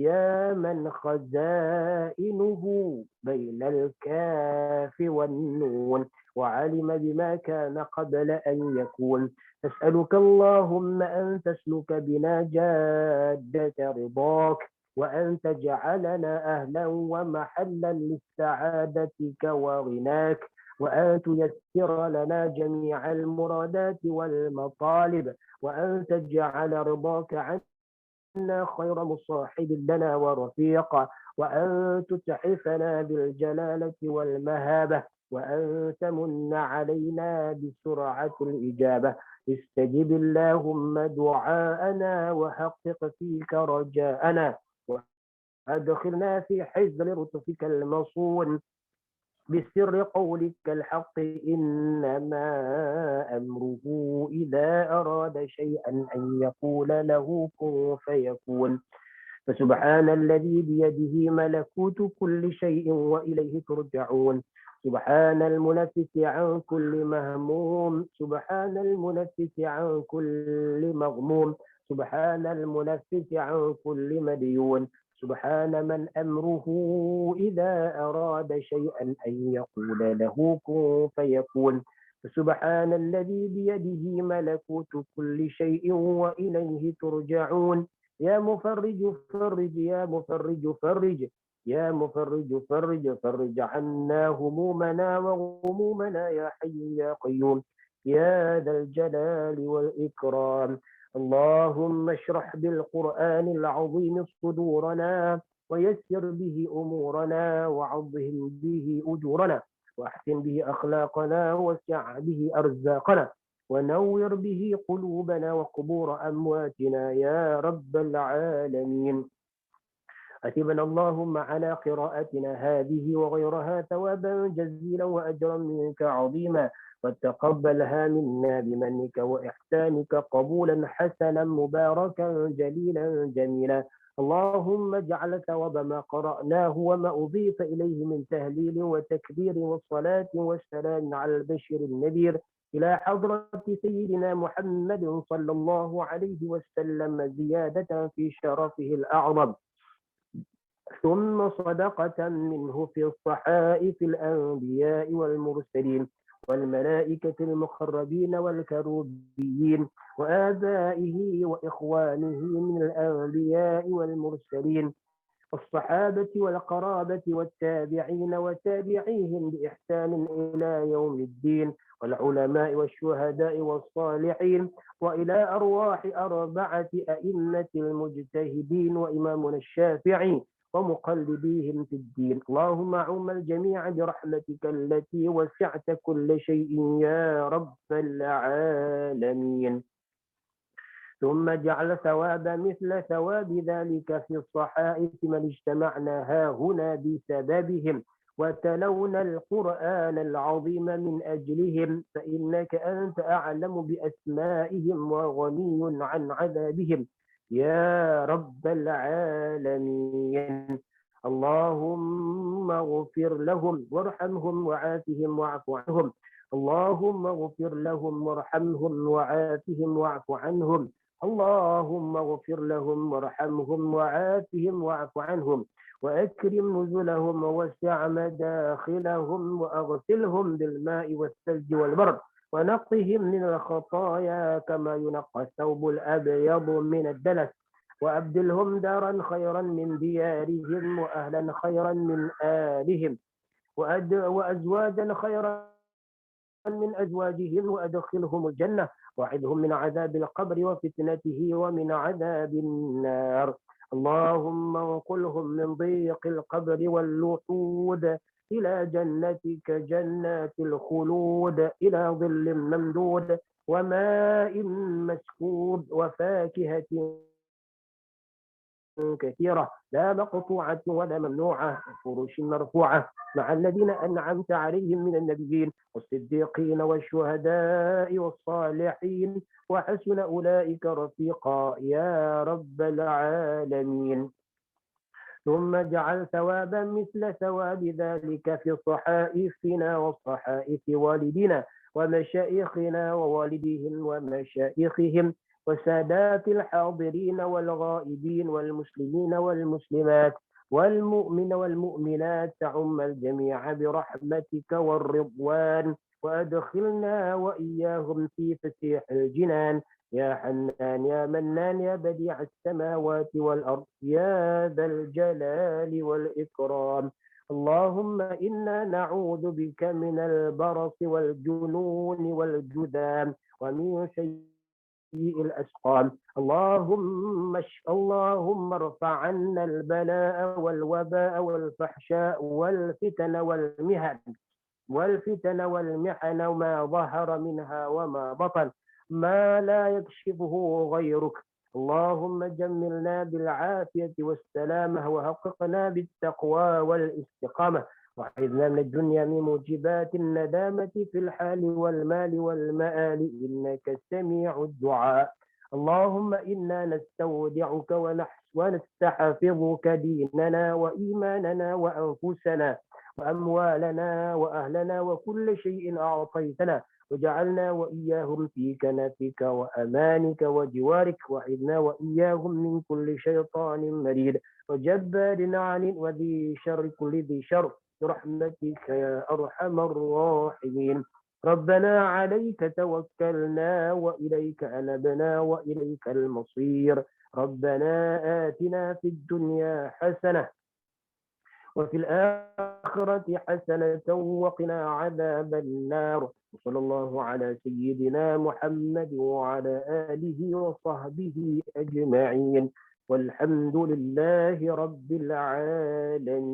يا من خزائنه بين الكاف والنون وعلم بما كان قبل أن يكون. نسألك اللهم أن تسلك بنا جادة رضاك وأن تجعلنا أهلا ومحلا لسعادتك وغناك وأن تيسر لنا جميع المرادات والمطالب وأن تجعل رضاك عنا خير مصاحب لنا ورفيق وأن تتحفنا بالجلالة والمهابة وأن تمن علينا بسرعة الإجابة. استجب اللهم دعاءنا وحقق فيك رجاءنا وأدخلنا في حزب لطفك المصون بسر قولك الحق إنما أمره إذا أراد شيئا أن يقول له كن فيكون. فسبحان الذي بيده ملكوت كل شيء وإليه ترجعون. سبحان المنفس عن كل مهموم سبحان المنفس عن كل مغموم سبحان المنفس عن كل مديون. سبحان من أمره إذا أراد شيئا أن يقول له كن فيكون. فسبحان الذي بيده ملكوت كل شيء وإليه ترجعون. يا مفرج فرج يا مفرج فرج يا مفرج فرج فرج عنا همومنا وغمومنا يا حي يا قيوم يا ذا الجلال والإكرام. اللهم اشرح بالقرآن العظيم صدورنا ويسر به أمورنا وعظم به أجورنا وأحسن به أخلاقنا وسع به أرزاقنا ونور به قلوبنا وقبور أمواتنا يا رب العالمين. أتبنا اللهم على قراءتنا هذه وغيرها ثوابا جزيلا وأجرا منك عظيما وتقبلها منا بمنك وإحسانك قبولا حسنا مباركا جليلا جميلا. اللهم اجعل ثواب ما قرأناه وما أضيف إليه من تهليل وتكبير والصلاة والسلام على البشير النذير إلى حضرة سيدنا محمد صلى الله عليه وسلم زيادة في شرفه الأعظم ثم صدقة منه في الصحائف الأنبياء والمرسلين والملائكة المقربين والكروبيين وآبائه وإخوانه من الأنبياء والمرسلين والصحابة والقرابة والتابعين وتابعيهم بإحسان إلى يوم الدين والعلماء والشهداء والصالحين وإلى أرواح أربعة أئمة المجتهدين وإمامنا الشافعي ومقلديهم في الدين. اللهم عم الجميع برحمتك التي وسعت كل شيء يا رب العالمين. ثم جعل ثواب مثل ثواب ذلك في الصحائف من اجتمعنا هاهنا بسببهم وتلونا القرآن العظيم من أجلهم فإنك أنت أعلم بأسمائهم وغني عن عذابهم يا رب العالمين. اللهم اغفر لهم وارحمهم وعافهم واعف عنهم. اللهم اغفر لهم وارحمهم وعافهم واعف عنهم. اللهم اغفر لهم وارحمهم وعافهم واعف عنهم وأكرم نزلهم ووسع مداخلهم وأغسلهم بالماء والثلج والبرد ونقهم من الخطايا كما ينقى الثوب الأبيض من الدنس وأبدلهم دارا خيرا من ديارهم وأهلا خيرا من آلهم وأزواجا خيرا من أزواجهم وأدخلهم الجنة وأعذهم من عذاب القبر وفتنته ومن عذاب النار. اللهم انقلهم من ضيق القبر واللحود إلى جنتك جنات الخلود إلى ظل ممدود وماء مسكوب وفاكهة كثيرة لا مقطوعة ولا ممنوعة وفرش مرفوعة مع الذين أنعمت عليهم من النبيين والصديقين والشهداء والصالحين وحسن أولئك رفيقا يا رب العالمين. ثم اجعل ثوابا مثل ثواب ذلك في صحائفنا وصحائف والدنا ومشايخنا ووالديهم ومشايخهم وسادات الحاضرين والغائبين والمسلمين والمسلمات والمؤمن والمؤمنات تعم الجميع برحمتك والرضوان وأدخلنا وإياهم في فسيح الجنان يا حنان يا منان يا بديع السماوات والأرض يا ذا الجلال والإكرام. اللهم إنا نعوذ بك من البرص والجنون والجذام ومن سيء الأسقام. اللهم ارفع عنا البلاء والوباء والفحشاء والفتن والمحن وما ظهر منها وما بطن ما لا يكشفه غيرك. اللهم جملنا بالعافية والسلامة وحققنا بالتقوى والاستقامة وحفظنا من الدنيا من موجبات الندامة في الحال والمال والمآل إنك سميع الدعاء. اللهم إنا نستودعك ونستحفظك ديننا وإيماننا وأنفسنا وأموالنا وأهلنا وكل شيء أعطيتنا وجعلنا وإياهم في كنفك وأمانك وجوارك وحفظنا وإياهم من كل شيطان مريد وجبار عنيد وذي شر كل ذي شر برحمتك يا أرحم الراحمين. ربنا عليك توكلنا وإليك أنبنا وإليك المصير. ربنا آتنا في الدنيا حسنة وفي الآخرة حسنة وقنا عذاب النار. وصلى الله على سيدنا محمد وعلى آله وصحبه أجمعين والحمد لله رب العالمين.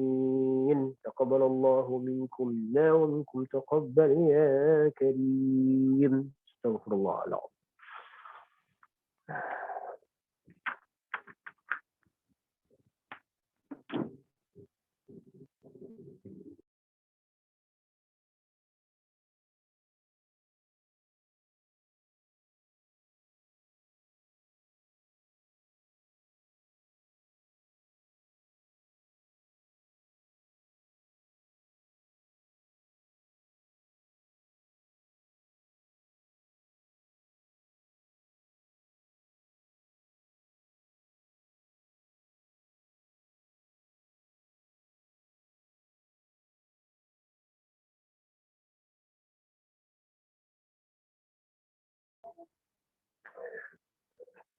تقبل الله منكم منا ومنكم تقبل يا كريم. استغفر الله العظيم.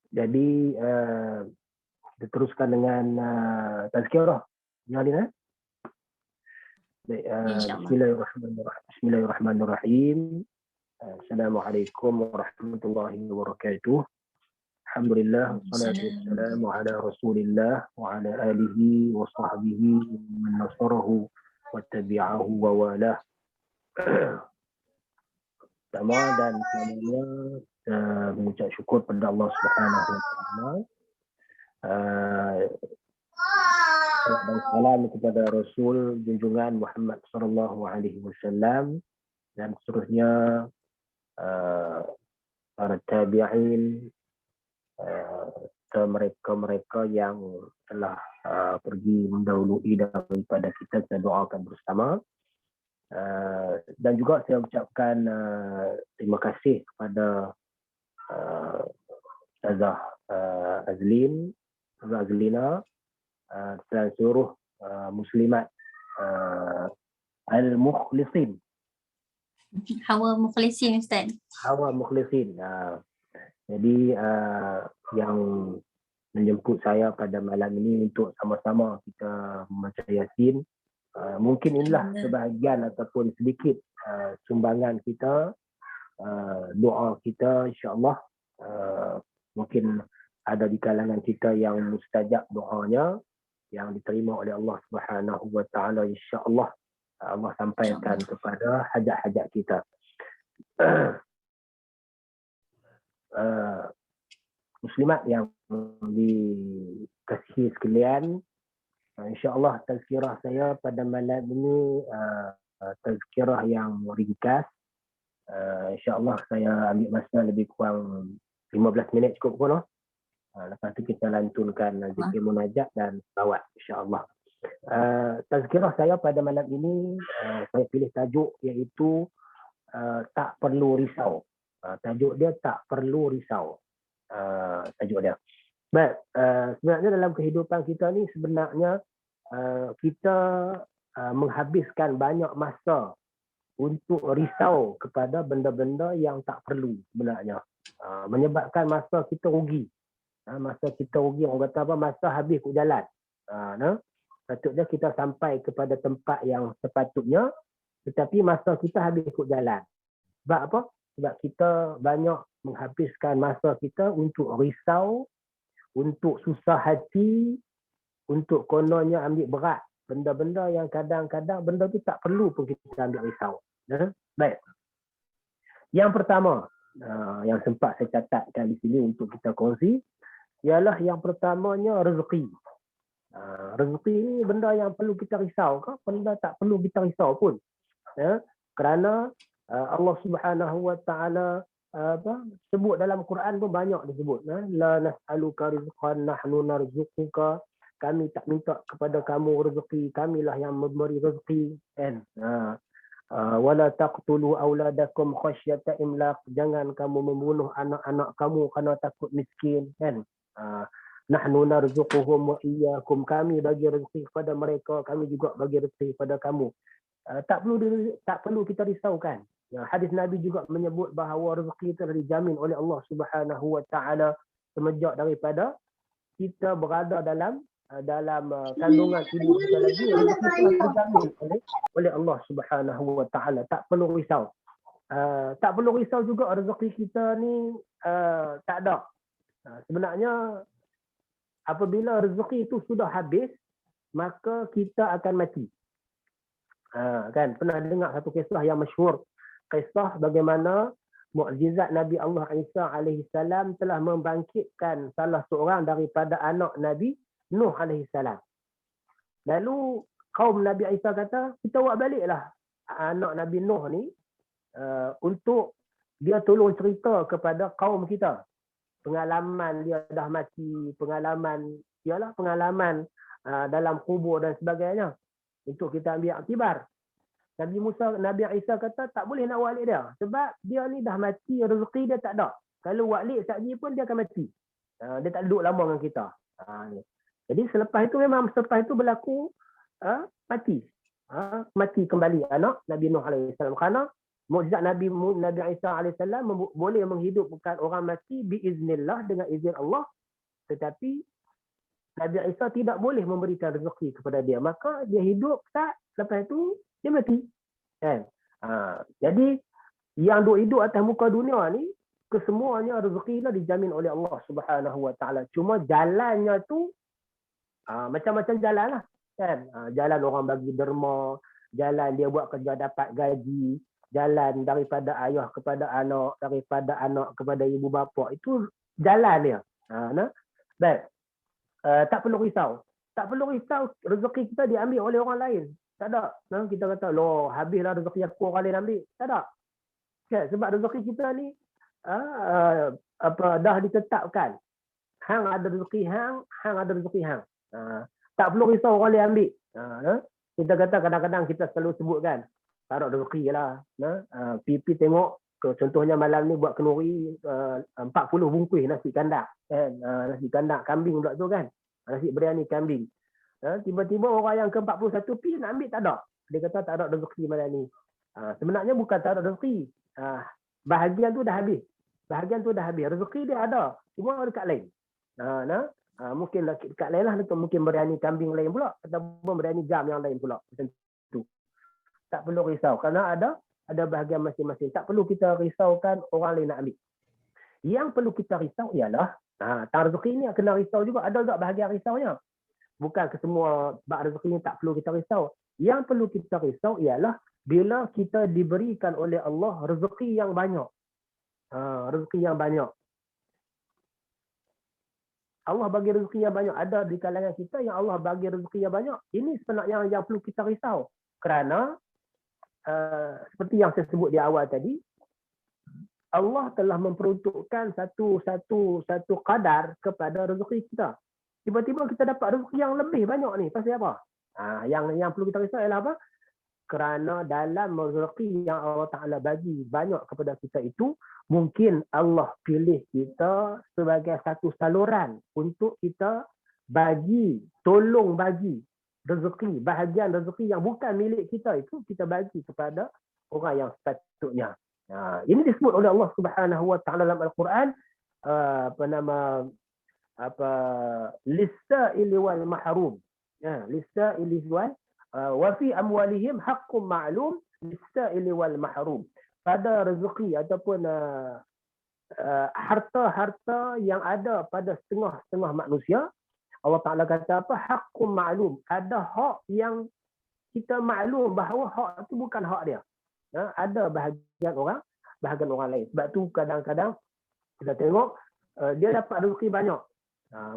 Jadi kita teruskan dengan tazkirah. Jangan Bismillahirrahmanirrahim. Assalamualaikum warahmatullahi wabarakatuh. Alhamdulillah wassalatu wassalamu ala Rasulillah wa ala alihi wa sahbihi man nasarahu wa tabi'ahu wa walah. Pertama dan selamanya mengucap syukur pada Allah Subhanahu wa taala. Dan salam kepada Rasul junjungan Muhammad sallallahu alaihi wasallam dan seterusnya para tabi'in, mereka yang telah pergi mendahului daripada kita. Kita doakan bersama. Dan juga saya ucapkan terima kasih kepada Ustazah Azlina dan seluruh muslimat al-mukhlisin. Hawa mukhlisin, Ustaz. Hawa mukhlisin. Jadi yang menjemput saya pada malam ini untuk sama-sama kita membaca Yasin. Mungkin inilah sebahagian ataupun sedikit sumbangan kita, doa kita, insya-Allah. Mungkin ada di kalangan kita yang mustajab doanya, yang diterima oleh Allah Subhanahu wa taala, insya-Allah. Allah sampaikan kepada hajat-hajat kita. Muslimat yang dikasihi sekalian, insya-Allah tazkirah saya pada malam ini tazkirah yang ringkas. Insya-Allah saya ambil masa lebih kurang 15 minit cukup pun. Lepas tu kita lantunkan zikir munajat dan salawat, insya-Allah. Tazkirah saya pada malam ini saya pilih tajuk iaitu tak perlu risau. Tajuk dia tak perlu risau. tajuk dia. Baik, sebenarnya dalam kehidupan kita ni sebenarnya kita menghabiskan banyak masa untuk risau kepada benda-benda yang tak perlu sebenarnya. Menyebabkan masa kita rugi. Masa kita rugi, orang kata apa, masa habis ke jalan. Patutnya kita sampai kepada tempat yang sepatutnya, tetapi masa kita habis ke jalan. Sebab apa? Sebab kita banyak menghabiskan masa kita untuk risau, untuk susah hati, untuk kononnya ambil berat benda-benda yang kadang-kadang benda tu tak perlu pun kita ambil risau. Baik. Yang pertama, yang sempat saya catatkan di sini untuk kita kongsi, ialah yang pertamanya rezeki. Rezeki ni benda yang perlu kita risau ke? Benda tak perlu kita risau pun. Kerana Allah Subhanahu Wa Taala sebut dalam Quran pun banyak disebut. La nas'aluka rizqan nahnu narzuquka. Kami tak minta kepada kamu rezeki, kamilah yang memberi rezeki. Kan? Wala taqtulu auladakum khasyata imlaq. Jangan kamu membunuh anak-anak kamu kerana takut miskin. Kan? Nahnu narzuquhum wa iyyakum. Kami bagi rezeki kepada mereka, kami juga bagi rezeki kepada kamu. Tak perlu kita risaukan. Hadis Nabi juga menyebut bahawa rezeki itu dijamin oleh Allah Subhanahu Wa Taala semenjak daripada kita berada dalam kandungan ibu kita lagi, rezeki itu dijamin oleh Allah Subhanahu Wa Taala. Tak perlu risau. Tak perlu risau juga rezeki kita ni tak ada. Sebenarnya apabila rezeki itu sudah habis, maka kita akan mati. Kan pernah dengar satu kisah yang masyhur, kisah bagaimana mukjizat Nabi Allah Isa alaihi salam telah membangkitkan salah seorang daripada anak Nabi Nuh alaihi salam. Lalu kaum Nabi Isa kata, kita buat baliklah anak Nabi Nuh ni untuk dia tolong cerita kepada kaum kita. Pengalaman dia dah mati, pengalaman dalam kubur dan sebagainya, untuk kita ambil iktibar. Nabi Isa kata tak boleh nak walik dia sebab dia ni dah mati, rezeki dia tak ada. Kalau walik sekali pun dia akan mati. Dia tak duduk lama dengan kita. Jadi selepas itu berlaku mati. Mati kembali anak Nabi Nuh alaihi salam. Kerana mukjizat Nabi Isa alaihi salam boleh menghidupkan orang mati biiznillah, dengan izin Allah, tetapi Nabi Isa tidak boleh memberikan rezeki kepada dia. Maka dia hidup tak, lepas itu dia mati. Kan? Jadi yang hidup atas muka dunia ni, kesemuanya rezekinya dijamin oleh Allah Subhanahu Wa Taala. Cuma jalannya tu macam-macam jalan lah. Kan? Jalan orang bagi derma, jalan dia buat kerja dapat gaji, jalan daripada ayah kepada anak, daripada anak kepada ibu bapa. Itu jalan dia. Baik. Tak perlu risau. Tak perlu risau rezeki kita diambil oleh orang lain. Tak ada. Kita kata, loh, habislah rezeki aku, orang lain ambil. Tak ada. Okay, sebab rezeki kita ni dah ditetapkan. Hang ada rezeki hang, hang ada rezeki hang. Tak perlu risau orang lain ambil. Kita kata kadang-kadang kita selalu sebutkan, taruh rezeki lah. Pipi tengok, contohnya malam ni buat kenduri 40 bungkus nasi kandak. Nasi kandak kambing pula tu kan. Nasi biryani kambing. Tiba-tiba orang yang ke-41 pi nak ambil, tak ada. Dia kata tak ada rezeki malam ni. Sebenarnya bukan tak ada rezeki. Bahagian tu dah habis. Rezeki dia ada. Cuma dekat lain. Mungkin dekat lain lah. Mungkin biryani kambing lain pula. Ataupun biryani jam yang lain pula. Macam tu. Tak perlu risau. Kerana ada bahagian masing-masing. Tak perlu kita risaukan orang lain nak ambil. Yang perlu kita risau ialah tentang rezeki ni kena risau juga. Ada juga bahagian risaunya. Bukan ke semua bab rezeki ni tak perlu kita risau. Yang perlu kita risau ialah bila kita diberikan oleh Allah rezeki yang banyak. Rezeki yang banyak. Allah bagi rezeki yang banyak. Ada di kalangan kita yang Allah bagi rezeki yang banyak. Ini sebenarnya yang perlu kita risau. Kerana seperti yang saya sebut di awal tadi, Allah telah memperuntukkan satu kadar kepada rezeki kita. Tiba-tiba kita dapat rezeki yang lebih banyak ni. Pasal apa? Yang perlu kita risau ialah apa? kerana dalam rezeki yang Allah Ta'ala bagi banyak kepada kita itu, mungkin Allah pilih kita sebagai satu saluran untuk kita tolong bagi rezeki, bahagian rezeki yang bukan milik kita itu kita bagi kepada orang yang sepatutnya. Ini disebut oleh Allah Subhanahu Wa Ta'ala dalam Al-Quran, lis-sa'ili wal mahrum. Lis-sa'ili wal wa fi amwalihim haqqun ma'lum lis-sa'ili wal mahrum. Pada rezeki ataupun harta-harta yang ada pada setengah-setengah manusia, Allah Ta'ala kata apa? Haqqun ma'lum. Ada hak yang kita maklum bahawa hak itu bukan hak dia. Ada bahagian orang lain. Sebab tu kadang-kadang kita tengok dia dapat rezeki banyak.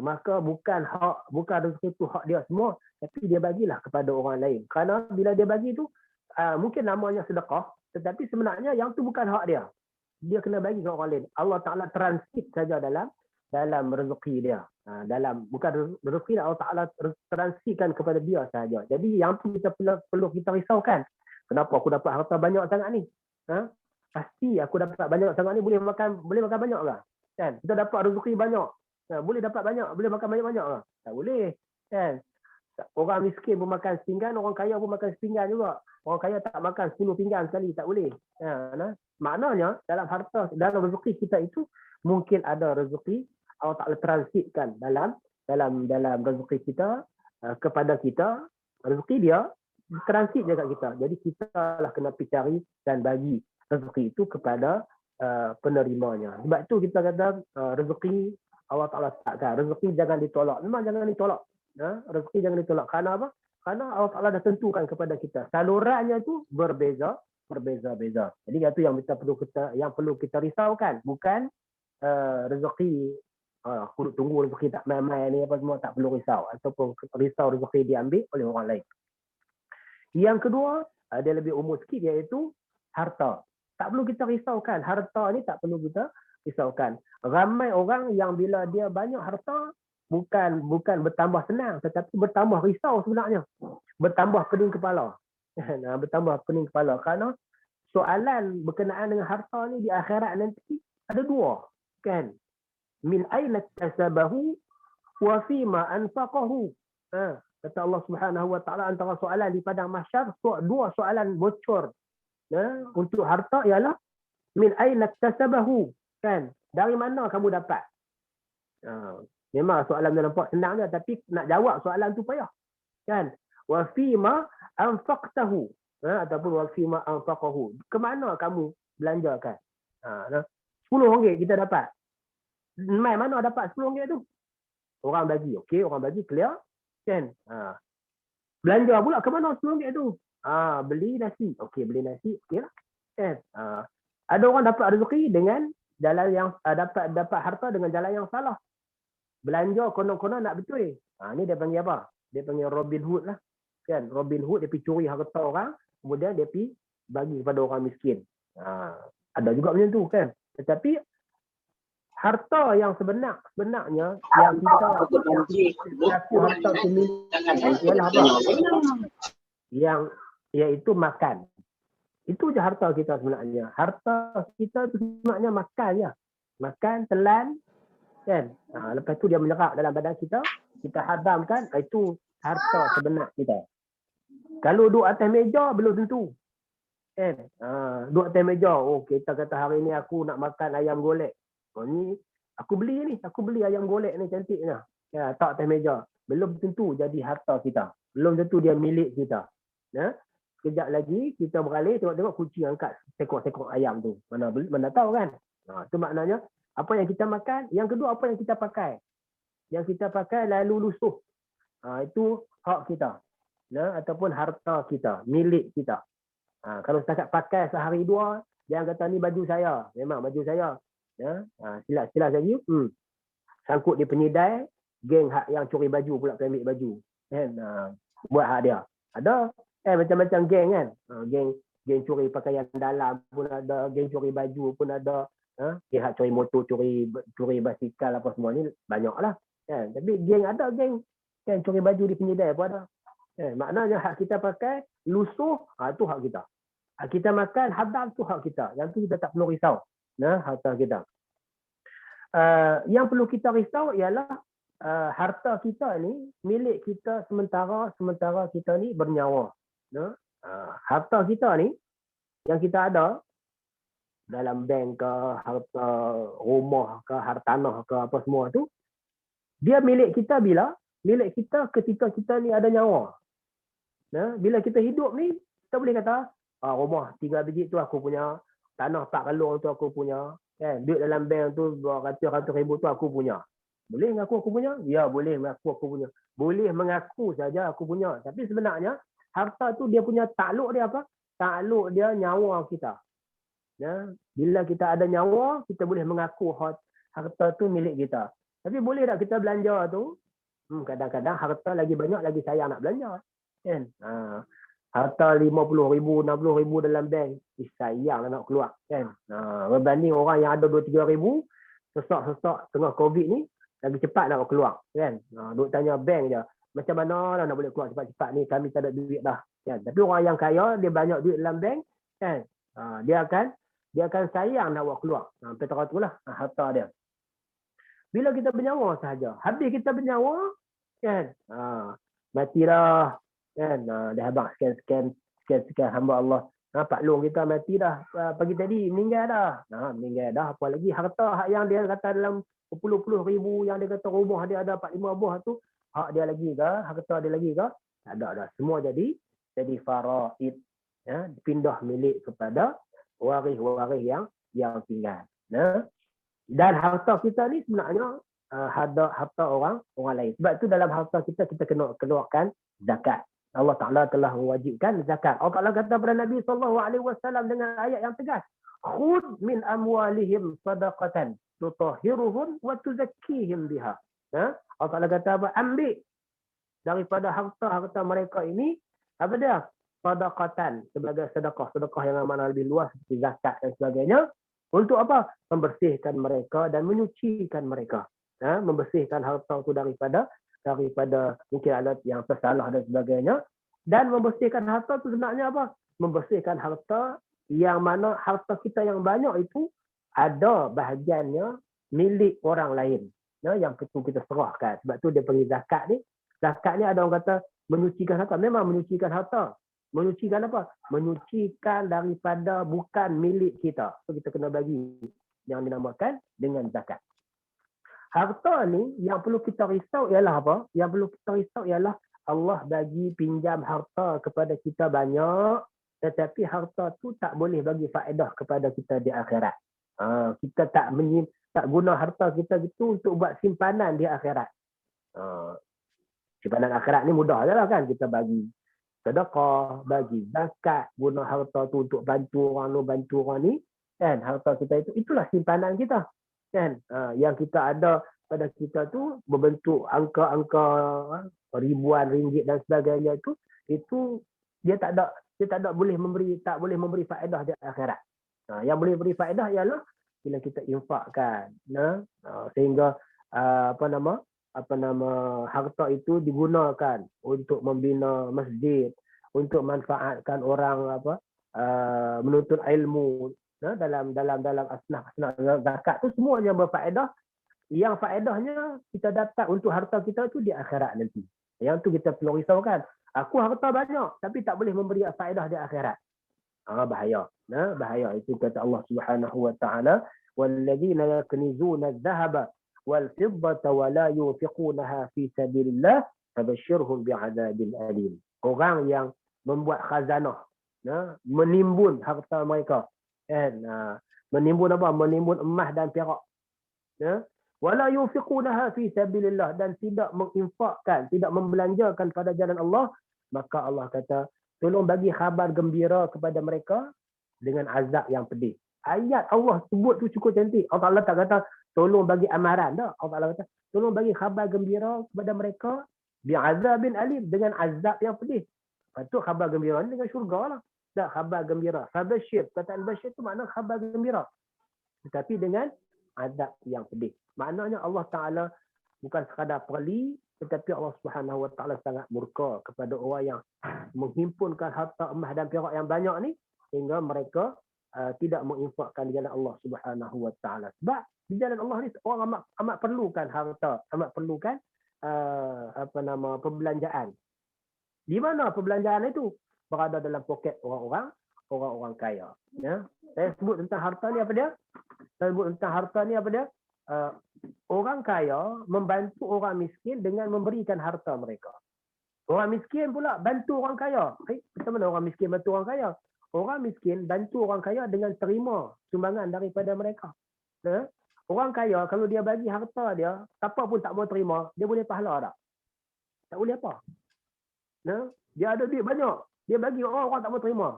Maka bukan rezeki itu hak dia semua, tapi dia bagilah kepada orang lain. Kerana bila dia bagi tu mungkin namanya sedekah, tetapi sebenarnya yang tu bukan hak dia. Dia kena bagi ke orang lain. Allah Ta'ala transit saja dalam rezeki dia. Bukan rezeki Allah Ta'ala transitkan kepada dia saja. Jadi yang tu kita perlu kita risaukan. Kenapa aku dapat harta banyak sangat ni? Pasti aku dapat banyak sangat ni boleh makan banyak ke? Kan? Kita dapat rezeki banyak. Boleh dapat banyak, boleh makan banyak-banyak ke? Tak boleh. Kan? Orang miskin pun makan sepinggan, orang kaya pun makan sepinggan juga. Orang kaya tak makan 10 pinggan sekali, tak boleh. Maknanya dalam rezeki kita itu mungkin ada rezeki Allah Ta'ala transitkan dalam rezeki kita kepada kita, rezeki dia transit je kat kita. Jadi kita lah kena pergi cari dan bagi rezeki itu kepada penerimanya. Sebab tu kita kata rezeki Allah Ta'ala takkan. Rezeki jangan ditolak. Memang jangan ditolak. Rezeki jangan ditolak. Kerana apa? Kerana Allah Ta'ala dah tentukan kepada kita. Salurannya tu berbeza-beza. Jadi itu yang perlu kita risaukan. Bukan rezeki tunggu rezeki tak main-main ni apa semua, tak perlu risau. Ataupun risau rezeki diambil oleh orang lain. Yang kedua, dia lebih umum sikit, iaitu harta. Tak perlu kita risaukan. Harta ni tak perlu kita risaukan. Ramai orang yang bila dia banyak harta, bukan bertambah senang, tetapi bertambah risau sebenarnya. Bertambah pening kepala. Bertambah pening kepala. Kerana soalan berkenaan dengan harta ni di akhirat nanti ada dua. Kan? Min aina kasabahu wa fima anfaqahu. Kata Allah Subhanahu Wa Ta'ala, antara soalan di padang mahsyar, dua soalan bocor untuk harta ialah min aina kasabahu. Kan? Dari mana kamu dapat? Memang soalan dia nampak senang je, tapi nak jawab soalan tu payah. Kan? Wa fima anfaqtahu. Ataupun wa fima anfaqahu. Ke mana kamu belanjakan? RM10 kita dapat. Mai mana dapat RM10 tu? Orang bagi. Okey, orang bagi clear. Kan? Belanja pula ke mana RM10 tu? Beli nasi. Okey, beli nasi. Okey lah. Kan? Ada orang dapat rezeki dengan jalan yang dapat harta dengan jalan yang salah. Belanja konon-konon nak betul. Ni dia panggil apa? Dia panggil Robin Hood lah. Kan? Robin Hood dia pergi curi harta orang, kemudian dia pergi bagi kepada orang miskin. Ada juga macam tu kan. Tetapi harta yang sebenarnya yang kita harta pemilik ialah apa? Yang iaitu makan. Itu je harta kita sebenarnya. Harta kita tu sebenarnya makan je. Makan, telan, kan? Lepas tu dia menyerap dalam badan kita hadamkan, itu harta sebenar kita. Kalau duduk atas meja, belum tentu. Kan? Duduk atas meja, kita kata hari ni aku nak makan ayam golek. Ni aku beli ayam golek ni cantiknya. Ya, tak atas meja. Belum tentu jadi harta kita. Belum tentu dia milik kita. Sekejap lagi kita beralih tengok-tengok kucing angkat sekor-sekor ayam tu. Mana tahu kan? Itu maknanya apa yang kita makan, yang kedua apa yang kita pakai. Yang kita pakai lalu lusuh. Itu hak kita. Ataupun harta kita, milik kita. Kalau setakat pakai sehari dua, jangan kata ni baju saya. Memang baju saya. Silas lagi. Sangkut di penyidai, geng hak yang curi baju pula ambil baju. Kan? Buat hak dia. Ada macam-macam geng kan. Geng curi pakaian dalam pun ada, geng curi baju pun ada. Hak curi motor, curi basikal apa semua ni banyaklah. Kan? Tapi geng kan curi baju di penyidai pun ada. Maknanya hak kita pakai lusuh, itu hak kita. Hak kita makan halal tu hak kita. Yang tu kita tak perlu risau. Harta kita. Yang perlu kita risau ialah harta kita ni milik kita sementara kita ni bernyawa. Harta kita ni yang kita ada dalam bank ke, harta rumah ke, harta tanah ke, apa semua tu, dia milik kita bila? Milik kita ketika kita ni ada nyawa. Bila kita hidup ni, kita boleh kata, rumah 3 biji tu aku punya, tanah 4 kalung tu aku punya, duit dalam bank tu ratus ribu tu aku punya. Boleh mengaku aku punya? Ya, boleh mengaku aku punya. Boleh mengaku saja aku punya. Tapi sebenarnya, harta tu dia punya takluk dia apa? Takluk dia nyawa kita. Bila kita ada nyawa, kita boleh mengaku harta tu milik kita. Tapi boleh tak kita belanja tu? Kadang-kadang harta lagi banyak, lagi sayang nak belanja. Kan? Harta 50,000, 60,000 dalam bank, sayang nak keluar. Kan? Berbanding orang yang ada 2-3 ribu, sesak-sesak tengah COVID ni, lagi cepat nak keluar. Kan? Duk tanya bank je, macam mana lah nak boleh keluar cepat-cepat ni, kami tak ada duit dah. Kan? Tapi orang yang kaya, dia banyak duit dalam bank, kan? Dia akan sayang nak buat keluar. Petara tu lah harta dia. Bila kita bernyawa sahaja, habis kita bernyawa, kan? Mati dah, kan? Dah abang sekian hamba Allah. Pak Long kita mati dah pagi tadi, meninggal dah. Meninggal dah, apa lagi harta yang dia kata dalam puluh ribu, yang dia kata rumah dia ada 4-5 buah tu, hak dia lagi ke? Harta dia lagi ke? Tak ada dah. Semua jadi faraid. Pindah milik kepada waris-waris yang tinggal. Dan harta kita ni sebenarnya harta orang lain. Sebab tu dalam harta kita kena keluarkan zakat. Allah Ta'ala telah mewajibkan zakat. Allah Ta'ala kata kepada Nabi SAW dengan ayat yang tegas. Khud min amwalihim sadaqatan tutahhiruhum wa tuzakkihim biha. Allah Ta'ala kata apa? Ambil daripada harta mereka ini, apa dia? Sadaqatan, sebagai sedekah yang mana lebih luas seperti zakat dan sebagainya. Untuk apa? Membersihkan mereka dan menyucikan mereka. Membersihkan harta itu daripada mungkin ada yang tersalah dan sebagainya. Dan membersihkan harta itu sebenarnya apa? Membersihkan harta yang mana harta kita yang banyak itu ada bahagiannya milik orang lain. Yang itu kita serahkan. Sebab tu dia panggil zakat ni. Zakat ni ada orang kata menyucikan harta. Memang menyucikan harta. Menyucikan apa? Menyucikan daripada bukan milik kita. So kita kena bagi yang dinamakan dengan zakat. Harta ni yang perlu kita risau ialah apa? Yang perlu kita risau ialah Allah bagi pinjam harta kepada kita banyak, tetapi harta tu tak boleh bagi faedah kepada kita di akhirat. Kita tak guna harta kita gitu untuk buat simpanan di akhirat. Simpanan akhirat ni mudah je lah kan. Kita bagi sedekah, bagi zakat, guna harta tu untuk bantu orang ni, kan? Harta kita itulah simpanan kita, kan? Yang kita ada pada kita tu berbentuk angka-angka ribuan ringgit dan sebagainya itu dia tak boleh memberi faedah di akhirat. Yang boleh beri faedah ialah bila kita infakkan, sehingga harta itu digunakan untuk membina masjid, untuk manfaatkan orang menuntut ilmu, dalam asnaf zakat tu semuanya berfaedah. Yang faedahnya kita dapat untuk harta kita itu di akhirat nanti. Yang tu kita perlu risaukan. Aku harta banyak tapi tak boleh memberi faedah di akhirat. Bahaya. Bahaya. Itu kata Allah Subhanahu wa taala, walladzina yaknizuna adh-dhahaba wal fiddata wa la yunfiqunaha fi sabilillah fabashshirhum bi'adzabin alim. Orang yang membuat khazanah, menimbun harta mereka, kan? Menimbun apa? Menimbun emas dan perak. Wala yunfiqunaha fi sabilillah, dan tidak menginfakkan, tidak membelanjakan pada jalan Allah, maka Allah kata tolong bagi khabar gembira kepada mereka dengan azab yang pedih. Ayat Allah sebut tu cukup cantik. Allah tak kata tolong bagi amaran dah. Allah kata tolong bagi khabar gembira kepada mereka bi'azabin alim, dengan azab yang pedih. Patut khabar gembira ni dengan syurga lah. Tak khabar gembira. Fabashir, kata al-bashir tu makna khabar gembira. Tetapi dengan azab yang pedih. Maknanya Allah Ta'ala bukan sekadar perli, tetapi Allah Subhanahu Wa Taala sangat murka kepada orang yang menghimpunkan harta emas dan perak yang banyak ni sehingga mereka tidak menginfakkan di jalan Allah Subhanahu Wa Taala. Sebab di jalan Allah ni orang amat perlukan harta, amat perlukan perbelanjaan. Di mana perbelanjaan itu? Berada dalam poket orang kaya. Ya. Saya sebut tentang harta ni apa dia? Saya sebut tentang harta ni apa dia? Orang kaya membantu orang miskin dengan memberikan harta mereka. Orang miskin pula bantu orang kaya. Macam mana orang miskin bantu orang kaya? Orang miskin bantu orang kaya dengan terima sumbangan daripada mereka. Ya. Orang kaya kalau dia bagi harta dia, siapa pun tak mau terima, dia boleh pahala tak? Tak boleh apa? Ya. Dia ada duit banyak, dia bagi orang tak mau terima.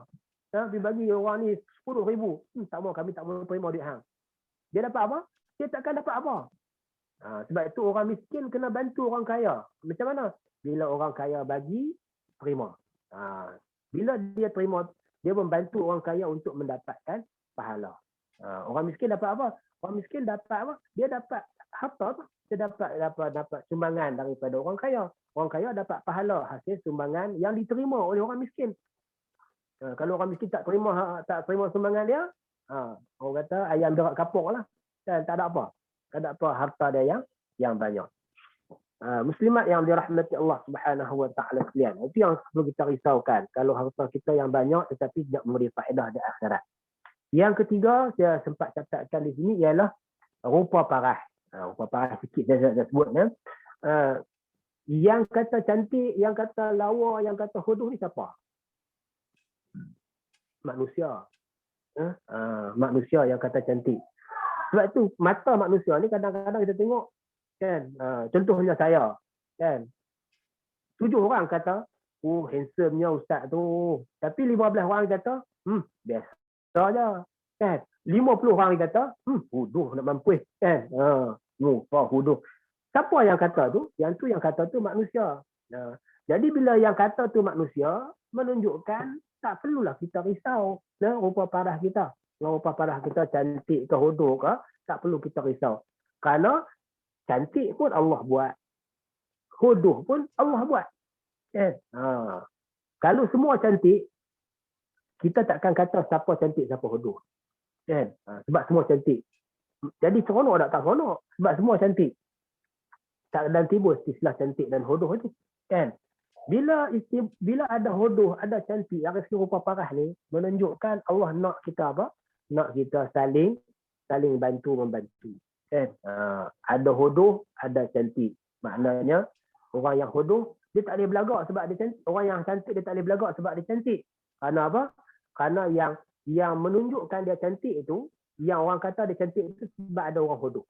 Ya. Dia bagi orang ni 10,000, tak mau, kami tak mau terima duit hang. Dia dapat apa? Dia takkan dapat apa. Sebab itu orang miskin kena bantu orang kaya. Macam mana? Bila orang kaya bagi, terima. Bila dia terima, dia membantu orang kaya untuk mendapatkan pahala. Orang miskin dapat apa? Orang miskin dapat apa? Dia dapat harta. Dia dapat sumbangan daripada orang kaya. Orang kaya dapat pahala hasil sumbangan yang diterima oleh orang miskin. Kalau orang miskin tak terima sumbangan dia, orang kata ayam berak kapok lah. Dan tak ada apa. Tak ada apa harta dia yang banyak. Muslimat yang dirahmati Allah Subhanahu Wa Taala sekalian. Itu yang perlu kita risaukan. Kalau harta kita yang banyak tetapi tidak memberi faedah di akhirat. Yang ketiga, saya sempat catatkan di sini ialah rupa parah. Rupa parah sikit saya sebut. Yang kata cantik, yang kata lawa, yang kata hodoh ni siapa? Manusia. Manusia yang kata cantik. Sebab itu mata manusia ni kadang-kadang kita tengok kan, contohnya saya kan, 7 orang kata handsome-nya ustaz tu, tapi 15 orang kata biasa je kan, 50 orang kata huduh nak mampus kan, huduh. Siapa yang kata tu? Yang tu yang kata tu manusia. Jadi bila yang kata tu manusia, menunjukkan tak perlulah kita risau rupa parah kita. Rupa parah kita cantik ke hodoh ke, tak perlu kita risau. Kerana cantik pun Allah buat. Hodoh pun Allah buat. Kalau semua cantik, kita takkan kata siapa cantik, siapa hodoh. Sebab semua cantik. Jadi seronok tak seronok? Sebab semua cantik. Tak dan timbul istilah cantik dan hodoh itu. Bila ada hodoh, ada cantik, yang rupa parah ni menunjukkan Allah nak kita apa? Nak kita saling bantu-membantu. Ada hodoh, ada cantik. Maknanya orang yang hodoh dia tak boleh belagak sebab dia cantik. Orang yang cantik dia tak boleh belagak sebab dia cantik. Kerana apa? Kerana yang menunjukkan dia cantik itu, yang orang kata dia cantik itu sebab ada orang hodoh.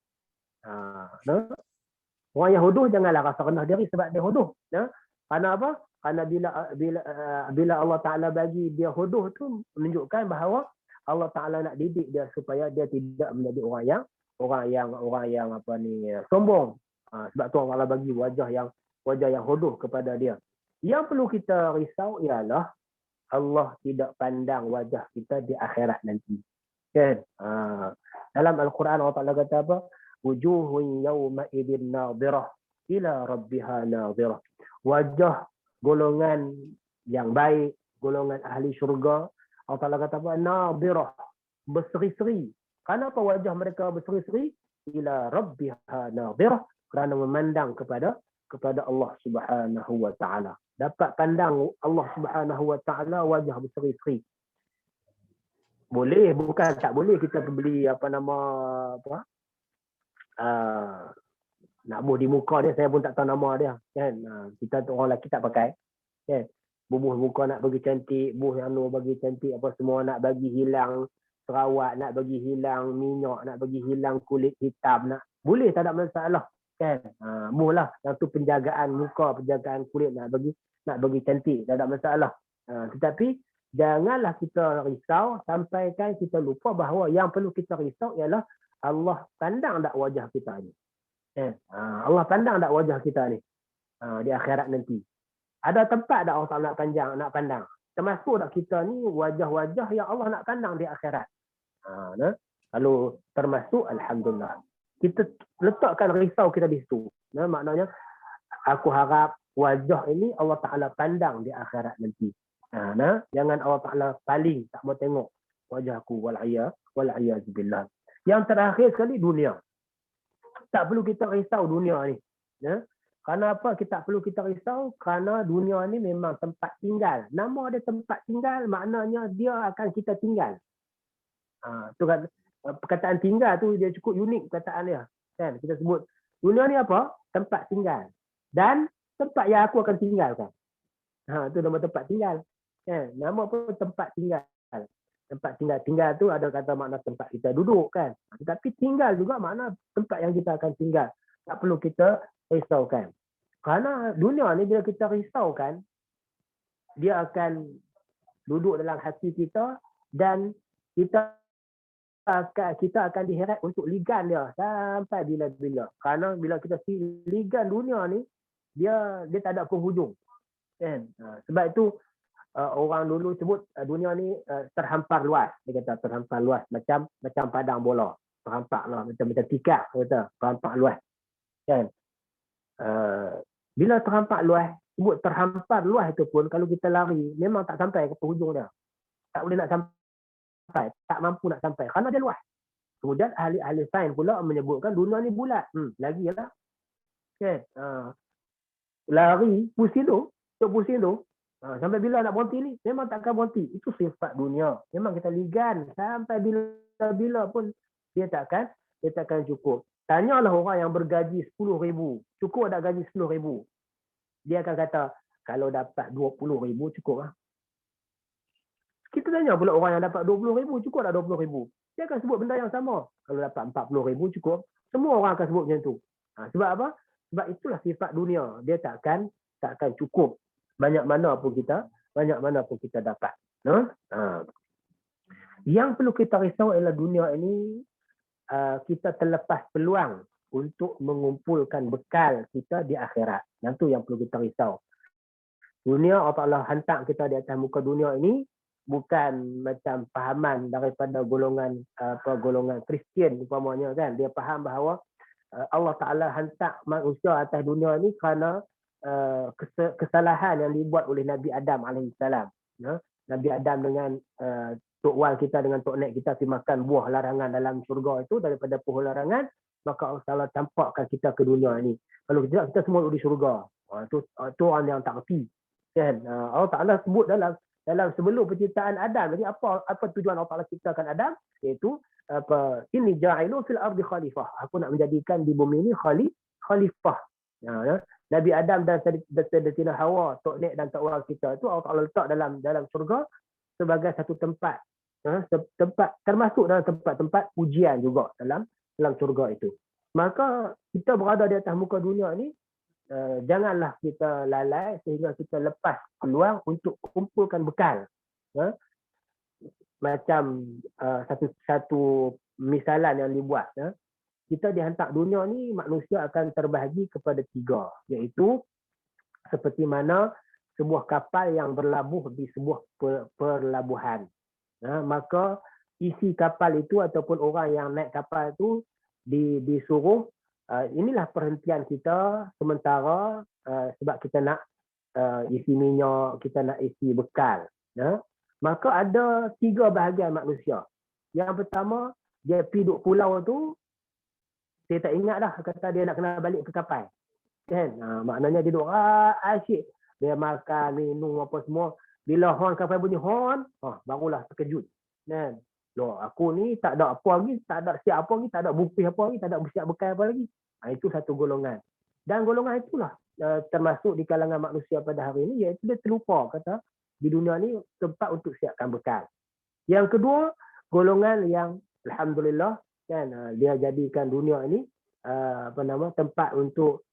Orang yang hodoh janganlah rasa rendah diri sebab dia hodoh. Kerana apa? Kerana bila Allah Taala bagi dia hodoh tu menunjukkan bahawa Allah Taala nak didik dia supaya dia tidak menjadi orang yang sombong. Sebab tu Allah bagi wajah yang hodoh kepada dia. Yang perlu kita risau ialah Allah tidak pandang wajah kita di akhirat nanti. Kan? Dalam Al-Quran Allah Taala kata apa? Wujuhun yawma idzin nadhirah ila rabbiha nadhirah. Wajah golongan yang baik, golongan ahli syurga, Allah Ta'ala kata apa? Nadhirah, berseri-seri. Kenapa wajah mereka berseri-seri? Ila rabbiha nadhirah, kerana memandang kepada Allah Subhanahu Wa Ta'ala. Dapat pandang Allah Subhanahu Wa Ta'ala wajah berseri-seri. Boleh, bukan tak boleh kita beli nak buh di muka dia, saya pun tak tahu nama dia kan. Kita orang lelaki tak pakai kan. Bubuh muka nak bagi cantik, buh yang bagi cantik, apa semua nak bagi hilang serawat, nak bagi hilang minyak, nak bagi hilang kulit hitam, nak boleh, tak ada masalah kan. Buh lah yang tu penjagaan muka, penjagaan kulit, nak bagi cantik, tak ada masalah. Tetapi janganlah kita risau sampai kan kita lupa bahawa yang perlu kita risau ialah Allah pandang tak wajah kita ni. Allah pandang tak wajah kita ni di akhirat nanti. Ada tempat tak Allah nak pandang? Termasuk tak kita ni wajah-wajah yang Allah nak pandang di akhirat. Kalau termasuk, alhamdulillah. kita letakkan risau kita di situ. Maknanya aku harap wajah ini Allah Ta'ala pandang di akhirat nanti. Jangan Allah Ta'ala paling tak mau tengok wajah aku. Wal'iyyazubillah. Yang terakhir sekali dunia. Tak perlu kita risau dunia ni. Kerana apa kita perlu kita risau? Kerana dunia ni memang tempat tinggal. Nama dia tempat tinggal, maknanya dia akan kita tinggal. Tu kan, perkataan tinggal tu dia cukup unik perkataan dia. Kan? Kita sebut dunia ni apa? Tempat tinggal. Dan tempat yang aku akan tinggalkan. Tu nama tempat tinggal. Nama pun tempat tinggal. Tempat tinggal tu ada kata makna tempat kita duduk kan. Tetapi tinggal juga makna tempat yang kita akan tinggal. Tak perlu kita risaukan. Kerana dunia ni bila kita risaukan, dia akan duduk dalam hati kita dan kita akan diheret untuk ligan dia sampai bila-bila. Kerana bila kita ligan dunia ni, dia tak ada penghujung. Kan? Sebab itu orang dulu sebut dunia ni terhampar luas. Dia kata terhampar luas macam padang bola. Terhampar lah macam tikar kata terhampar luas. Kan? Bila terhampar luas, sebut terhampar luas itu pun kalau kita lari memang tak sampai ke penghujung dia. Tak boleh nak sampai, tak mampu nak sampai kerana dia luas. Kemudian ahli sains pula menyebutkan dunia ni bulat. Lagilah. Kan? Lari pusing tu, sampai bila nak berhenti ni? Memang takkan berhenti. Itu sifat dunia. Memang kita ligan sampai bila-bila pun dia takkan cukup. Tanyalah orang yang bergaji 10,000. Cukup tak gaji 10,000? Dia akan kata, kalau dapat 20,000 cukup lah. Kita tanya pula orang yang dapat 20,000, cukup tak 20,000? Dia akan sebut benda yang sama. Kalau dapat 40,000 cukup. Semua orang akan sebut macam tu. Sebab apa? Sebab itulah sifat dunia. Dia takkan cukup. Banyak mana pun kita dapat. Yang perlu kita risau adalah dunia ini kita terlepas peluang untuk mengumpulkan bekal kita di akhirat. Yang tu yang perlu kita risau. Dunia Allah Ta'ala hantar kita di atas muka dunia ini bukan macam fahaman daripada golongan Kristian umpamanya kan. Dia faham bahawa Allah Ta'ala hantar manusia atas dunia ini kerana kesalahan yang dibuat oleh Nabi Adam alaihissalam. Nabi Adam dengan tok wal kita dengan tok nek kita pergi makan buah larangan dalam syurga itu daripada pohon larangan, maka Allah Ta'ala tampakkan kita ke dunia ini. Kalau kita semua di syurga. Itu orang yang tak reti. Kan? Allah Ta'ala sebut dalam sebelum penciptaan Adam. Jadi apa tujuan Allah Ta'ala ciptakan Adam? Iaitu ini ja'ilu fil ardi khalifah. Aku nak menjadikan di bumi ini khalifah. Nabi Adam dan Sayyidatina Hawa, tok nek dan tok wal kita itu Allah Ta'ala letak dalam syurga sebagai satu tempat termasuk dalam tempat-tempat ujian juga dalam syurga itu. Maka kita berada di atas muka dunia ni, janganlah kita lalai sehingga kita lepas peluang untuk kumpulkan bekal. Macam satu misalan yang dibuat. Kita dihantar dunia ni, manusia akan terbahagi kepada 3, iaitu seperti mana sebuah kapal yang berlabuh di sebuah perlabuhan. Maka isi kapal itu ataupun orang yang naik kapal itu disuruh, inilah perhentian kita sementara sebab kita nak isi minyak, kita nak isi bekal. Maka ada 3 bahagian manusia. Yang pertama, dia pergi duduk pulau tu, saya tak ingat dah kata dia nak kena balik ke kapal. Kan? Maknanya dia duduk asyik. Dia makan, minum apa semua. Bila horn kapal bunyi horn, barulah terkejut. Kan? Loh, aku ni tak ada apa lagi, tak ada siap apa lagi, tak ada bukti apa lagi, tak ada siap bekal apa lagi. Itu satu golongan. Dan golongan itulah termasuk di kalangan manusia pada hari ini, iaitu dia terlupa kata di dunia ni tempat untuk siapkan bekal. Yang kedua, golongan yang alhamdulillah kan dia jadikan dunia ini tempat untuk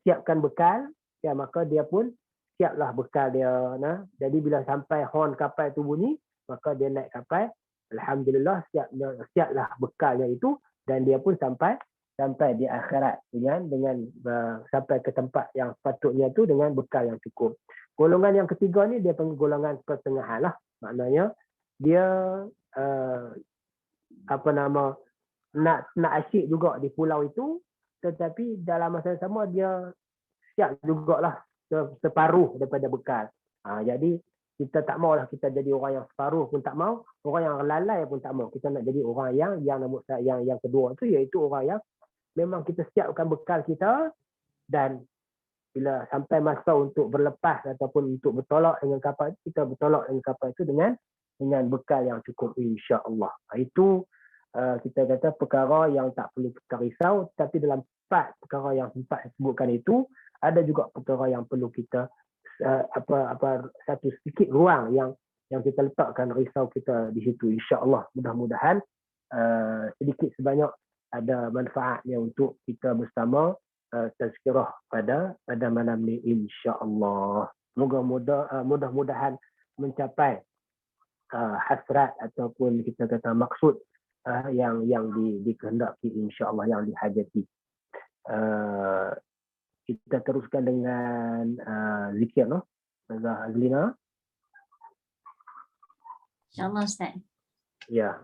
siapkan bekal, ya, maka dia pun siaplah bekal dia. Jadi bila sampai horn kapal itu bunyi, maka dia naik kapal, alhamdulillah siaplah bekalnya itu, dan dia pun sampai di akhirat dengan sampai ke tempat yang sepatutnya tu dengan bekal yang cukup. Golongan yang ketiga ni dia panggil golongan pertengahan lah. Maknanya dia nak asyik juga di pulau itu, tetapi dalam masa yang sama dia siap jugalah separuh daripada bekal. Jadi kita tak maulah kita jadi orang yang separuh pun tak mau, orang yang lalai pun tak mau. Kita nak jadi orang yang kedua tu, iaitu orang yang memang kita siapkan bekal kita, dan bila sampai masa untuk berlepas ataupun untuk bertolak dengan kapal, kita bertolak dengan kapal itu dengan bekal yang cukup, insya-Allah. Itu kita kata perkara yang tak perlu kita risau, tapi dalam 4 perkara yang sempat sebutkan itu, ada juga perkara yang perlu kita satu sedikit ruang yang kita letakkan risau kita di situ, insya-Allah. Mudah-mudahan sedikit sebanyak ada manfaatnya untuk kita bersama tazkirah pada malam ni, insya-Allah. Mudah-mudahan mencapai hasrat ataupun kita kata maksud yang dikehendaki, insya-Allah, yang dihajati. Kita teruskan dengan zikir, no? Ustazah Azlina. InsyaAllah Ustaz. Ya,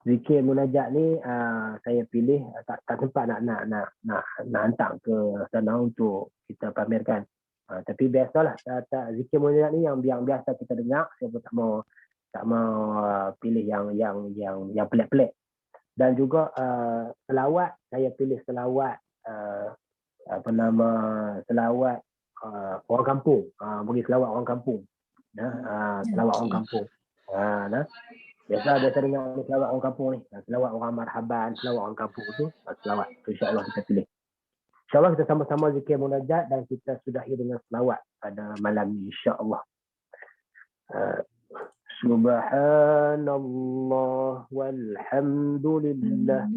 zikir munajat ni saya pilih, tak sempat nak hantar ke sana untuk kita pamerkan. Tapi biasalah, zikir munajat ni yang biasa kita dengar. Saya pun tak mau pilih yang pelik-pelik. Dan juga selawat, saya pilih selawat selawat orang kampung. Bagi selawat orang kampung. Selawat orang kampung. Biasa dengar selawat orang kampung ni. Selawat orang marhaban, selawat orang kampung tu, selawat. InsyaAllah kita pilih. InsyaAllah kita sama-sama zikir munajat dan kita sudahi dengan selawat pada malam ni, insyaAllah. Subhanallah walhamdulillah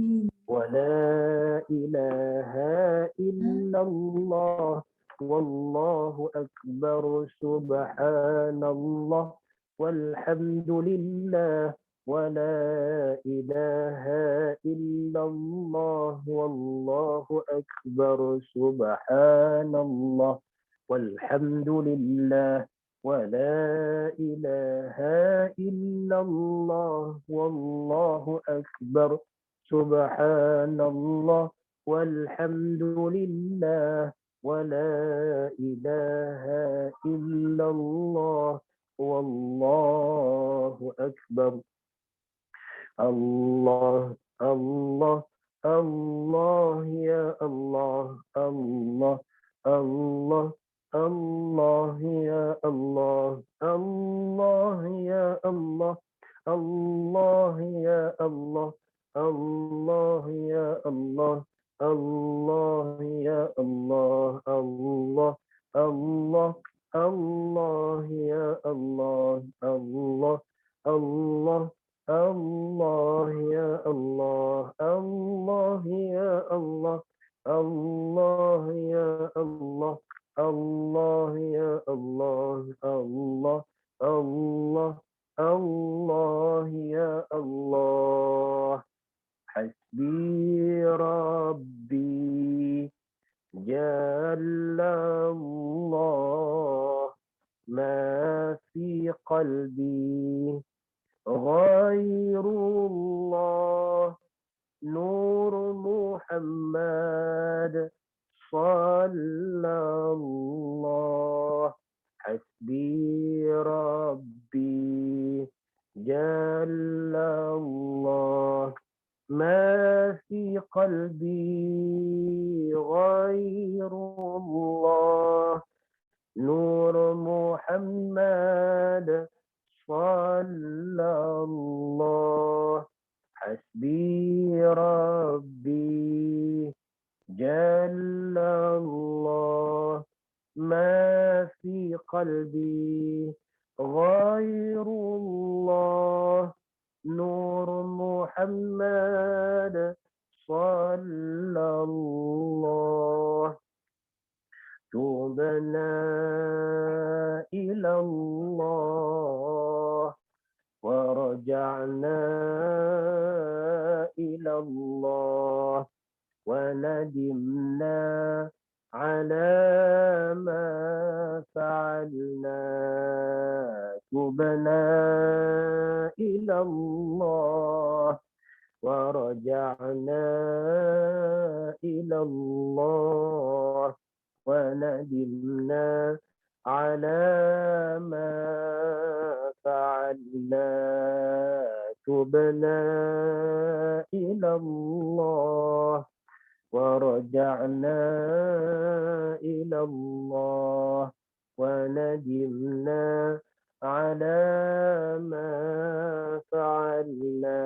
wa la ilaha illallah wallahu akbar. Subhanallah walhamdulillah wa la ilaha illallah wallahu akbar. Subhanallah walhamdulillah ولا إله إلا الله والله أكبر. سبحان الله والحمد لله ولا إله إلا الله والله أكبر. الله الله الله يا الله الله الله الله يا الله الله يا الله الله يا الله الله يا الله الله يا الله الله الله الله يا الله الله الله الله يا الله الله يا الله الله يا الله الله يا الله الله الله الله يا الله. حسبي ربي جل الله ما في قلبي غير الله نور محمد صلى الله. حسبي ربي جل الله ما في قلبي غير الله نور محمد صلى الله. حسبي ربي جل الله ما في قلبي غير الله نور محمد صلى الله. تبنا إلى الله ورجعنا إلى الله وندمنا على ما فعلنا. تبنا إلى الله ورجعنا إلى الله وندمنا على ما فعلنا تبنا إلى الله ورجعنا إلى الله وندمنا على ما فعلنا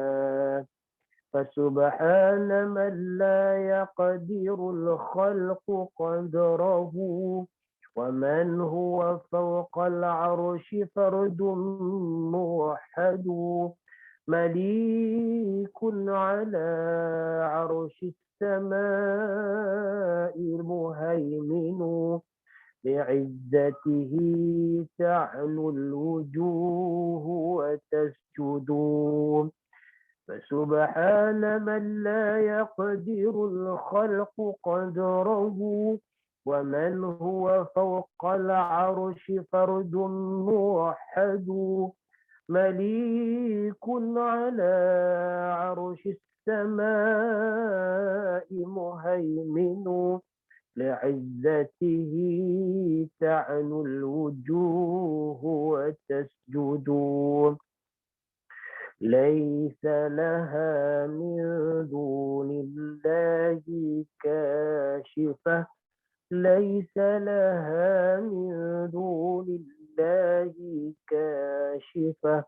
فسبحان من لا يقدر الخلق قدره ومن هو فوق العرش فرد موحد مليك على عرش السماء مهيمن بعزته تعلو الوجوه وتسجد فسبحان من لا يقدر الخلق قدره ومن هو فوق العرش فرد موحد مليك على عرش السماء مهيمن لعزته تعلو الوجوه وتسجد ليس لها من دون الله كاشفة ليس لها من دون الله كاشفة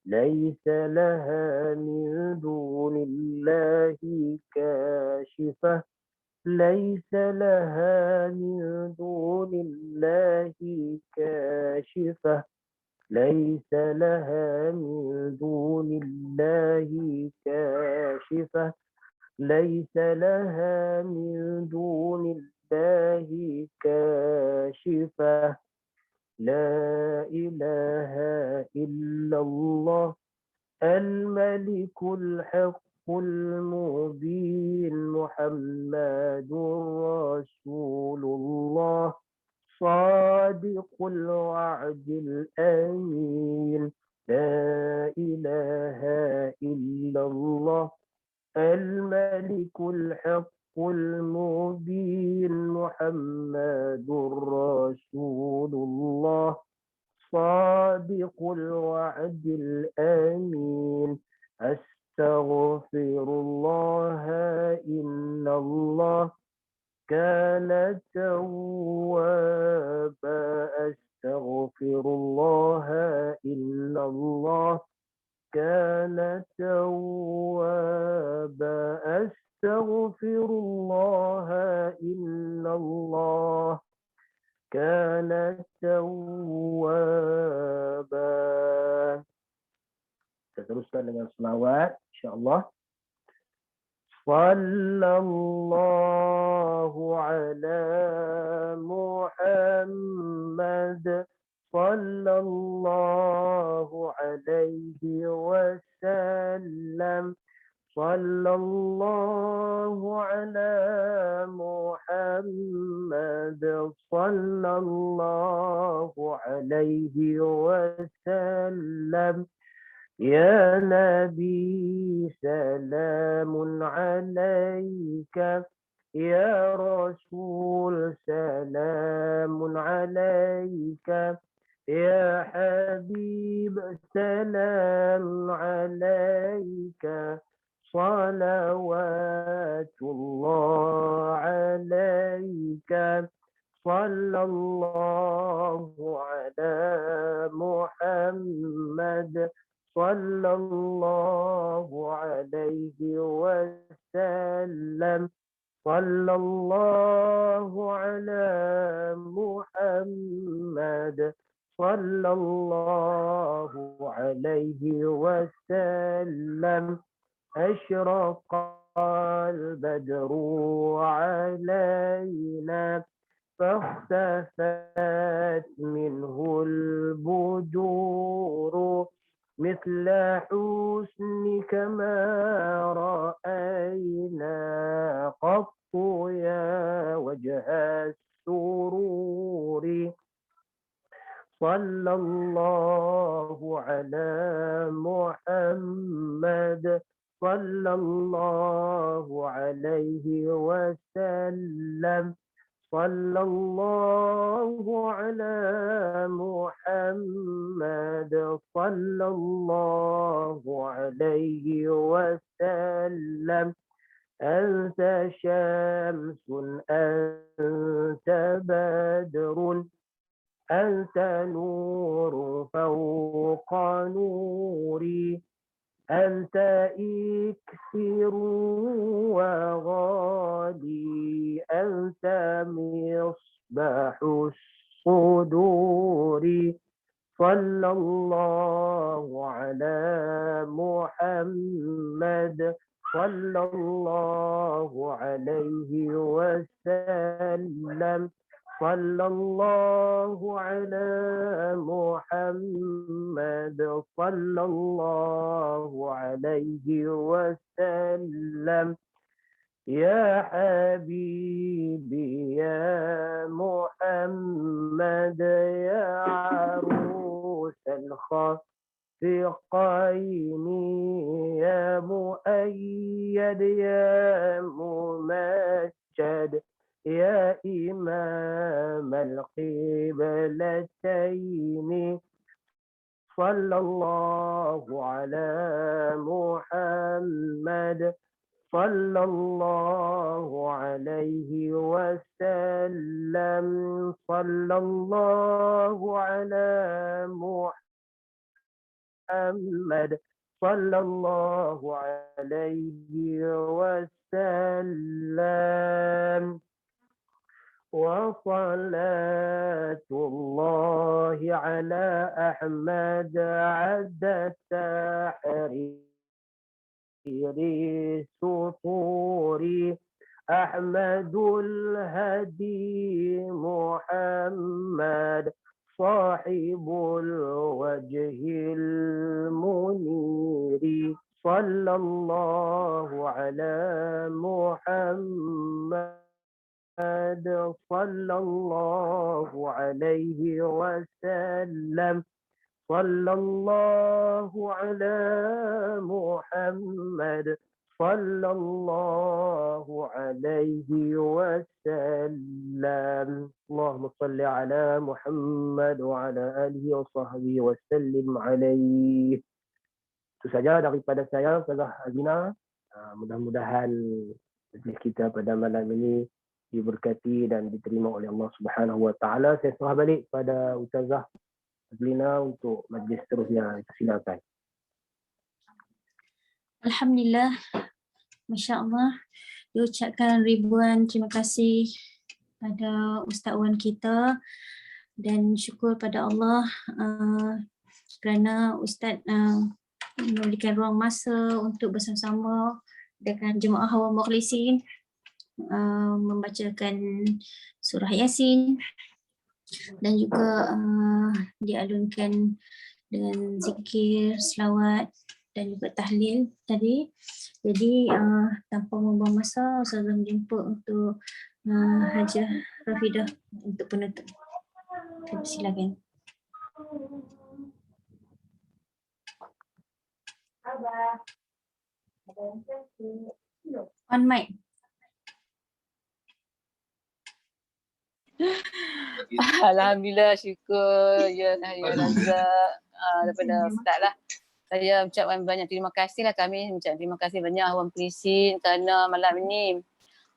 ليس لها من دون الله كاشفة ليس لها من دون الله كاشفة ليس لها من دون الله كاشفة ليس لها من دون الله كاشفة لا إله إلا الله الملك الحق المبين محمد رسول الله صادق الوعد الأمين لا إله إلا الله الملك الحق المبين محمد رسول الله صادق الوعد الأمين أستغفر الله إن الله كان توابا أستغفر الله إن الله كان توابا أستغفر الله إن الله كان توابا. Kita teruskan dengan selawat insyaallah. Sallallahu ala Muhammad sallallahu alaihi wasallam sallallahu ala Muhammad sallallahu alaihi wasallam يا نبي سلام عليك يا رسول سلام عليك يا حبيب سلام عليك صلوات الله عليك صلى الله على محمد صلى الله عليه وسلم صلى الله على محمد صلى الله عليه وسلم أشرق البدر علينا فاختفت منه البدور مثل حسنك ما رأينا قط يا وجه السرور صلى الله على محمد صلى الله عليه وسلم صلى الله على محمد صلى الله عليه وسلم أنت شمس أنت بدر أنت نور فوق نوري أنت إكسر وغالي أنت مصباح الصدور صلى الله على محمد صلى الله عليه وسلم صلى الله على محمد صلى الله عليه وسلم يا حبيبي يا محمد يا عروس الخافقين يا مؤيد يا ممجد يا إمام القبلتين صلى الله على محمد صلى الله عليه وسلم صلى الله على محمد صلى الله عليه وسلم وصلاة الله على أحمد عد التحرير سطوري أحمد الهدي محمد صاحب الوجه المنير صلى الله على محمد صلى الله عليه وسلم صلى الله على محمد صلى الله عليه وسلم اللهم صل على محمد وعلى آله وصحبه وسلم عليه. Itu saja daripada saya, Ustazah Azina. Mudah-mudahan majlis kita pada malam ini diberkati dan diterima oleh Allah Subhanahu Wa Taala. Saya serah balik pada Ustazah Azlina untuk majlis seterusnya. Silakan. Alhamdulillah, Masya Allah, diucapkan ribuan terima kasih pada Ustaz Wan kita dan syukur pada Allah kerana Ustaz memberikan ruang masa untuk bersama-sama dengan jemaah Hawa Mukhlisin membacakan surah Yasin dan juga dialunkan dengan zikir, selawat dan juga tahlil tadi. Jadi tanpa membuang masa, saya menjemput untuk Hajah Rafidah untuk penutup. Silakan. On mic. Alhamdulillah, syukur ya Razak daripada Ustaz lah. Saya ucapkan banyak terima kasih lah, kami ucapkan terima kasih banyak Awam Polisin kerana malam ini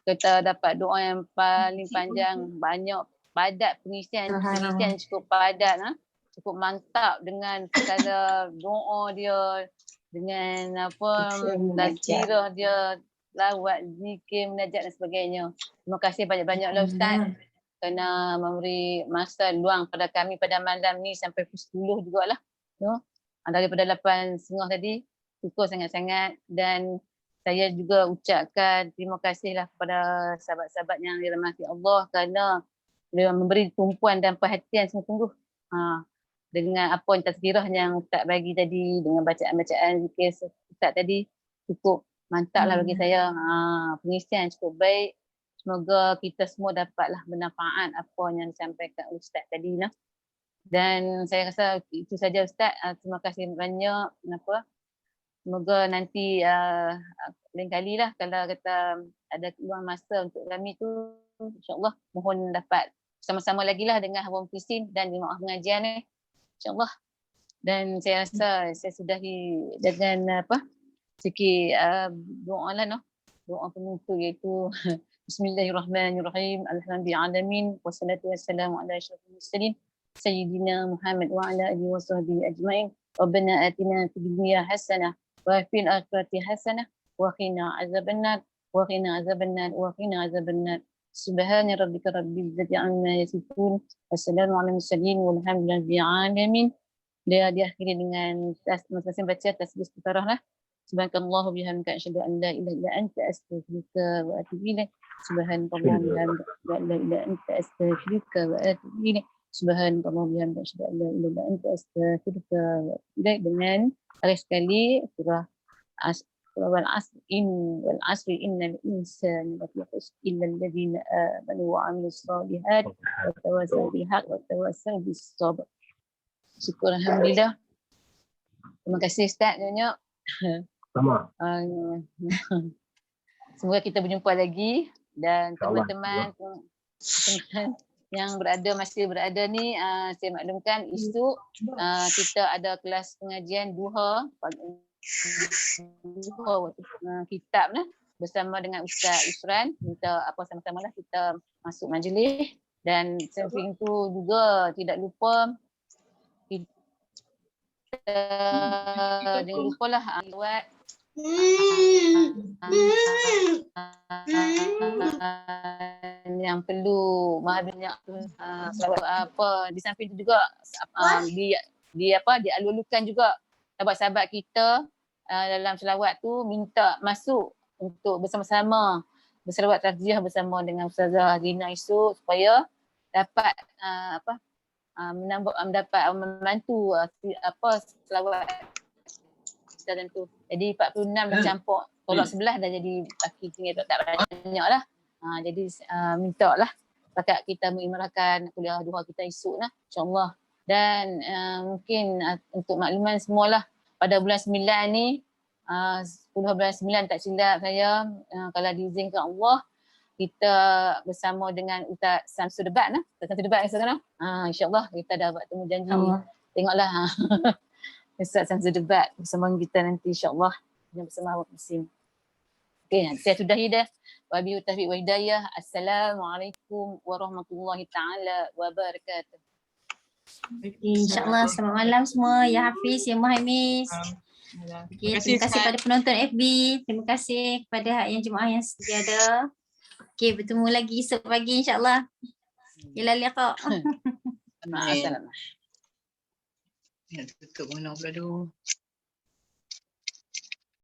kita dapat doa yang paling panjang, banyak padat pengisian cukup padat, cukup mantap dengan segala doa dia, dengan tazkirah dia, lawat, zikir, munajat dan sebagainya. Terima kasih banyak-banyaklah Ustaz kerana memberi masa luang pada kami pada malam ni sampai pukul 10 jugalah. Daripada 8.30 tadi, syukur sangat-sangat dan saya juga ucapkan terima kasihlah kepada sahabat-sahabat yang dirahmati Allah kerana dia memberi tumpuan dan perhatian sungguh-sungguh dengan apa yang tazkirah yang Ustaz bagi tadi, dengan bacaan-bacaan zikir Ustaz tadi, cukup mantap lah bagi saya. Pengisian cukup baik. Semoga kita semua dapatlah bermanfaat apa yang disampaikan Ustaz tadi. Dan saya rasa itu saja Ustaz. Terima kasih banyak. semoga nanti lain kali lah kalau kita ada luang masa untuk kami tu, insyaAllah mohon dapat sama-sama lagi lah dengan Hawa Mukhlisin dan jemaah pengajian ni, insyaAllah. Dan saya rasa saya sudahi dengan sikit doa lah, doa penutup iaitu Bismillahirrahmanirrahim. Alhamdulillahirrahmanirrahim. Wassalatu wassalamu ala asyrafil mursalin Sayyidina Muhammad wa ala alihi wa sahbihi ajma'in. Rabbana atina fid dunya hasanah wa fil akhirati hasanah wa qina azabannar wa qina azabannar wa qina azabannar. Subhana rabbika rabbil izzati amma yasifun. Wassalamu ala mursalin walhamdulillahi alamin. Dia diakhiri dengan masing-masing baca tasbih istighfarah lah. Subhanallahu bihamdika asyhadu an la ilaha illa anta astaghfiruka wa atubu ilaik. Subhanallahu bihamdika asyhadu an la ilaha illa anta astaghfiruka wa atubu ilaik. Subhanallahu bihamdika asyhadu an la ilaha illa anta astaghfiruka wa atubu ilaik. Dengan sekali surah wal asri innal insana lafi khusr illa alladhina amanu wa amilus solihat wa tawassaw bil haqq wa tawassaw bis sabr. Syukur alhamdulillah. Terima kasih Ustaz Nyok. Sama. Semoga kita berjumpa lagi dan teman-teman yang masih berada ni, saya maklumkan esok kita ada kelas pengajian duha waktu kitab lah bersama dengan Ustaz Isran. Minta sama-sama lah kita masuk majlis, dan samping tu juga tidak lupa jangan lupa lah buat yang perlu banyak di samping itu juga dialulukan juga sahabat-sahabat kita dalam selawat tu minta masuk untuk bersama-sama berselawat takziah bersama dengan Ustazah Rina esok supaya dapat membantu selawat dan tu. Jadi 46 dah campur, tolak sebelah dah jadi baki tinggal tak banyak lah. Jadi minta lah pakat kita mengimarakan kuliah duha kita esok lah, insyaAllah. Dan mungkin untuk makluman semualah, pada bulan 9 ni 10 bulan 9 tak silap saya, kalau diizinkan Allah, kita bersama dengan Ustaz Samsul Debat lah. Ustaz Samsul Debat sekarang. InsyaAllah kita dah buat temu janji. Tengoklah Ustaz Samsul Debat bersama kita nanti insyaAllah bersama awak mesin. Okey, saya sudahi dah. Wabillahi taufiq wa hidayah. Assalamualaikum warahmatullahi taala wabarakatuh. InsyaAllah. Selamat malam semua. Ya Hafiz, Ya Muhaimis. Okay, terima kasih kepada penonton FB. Terima kasih kepada yang jemaah yang setia ada. Okay, bertemu lagi esok pagi insyaAllah. Ila liqa. Assalamualaikum. Nak tutup mana pula tu.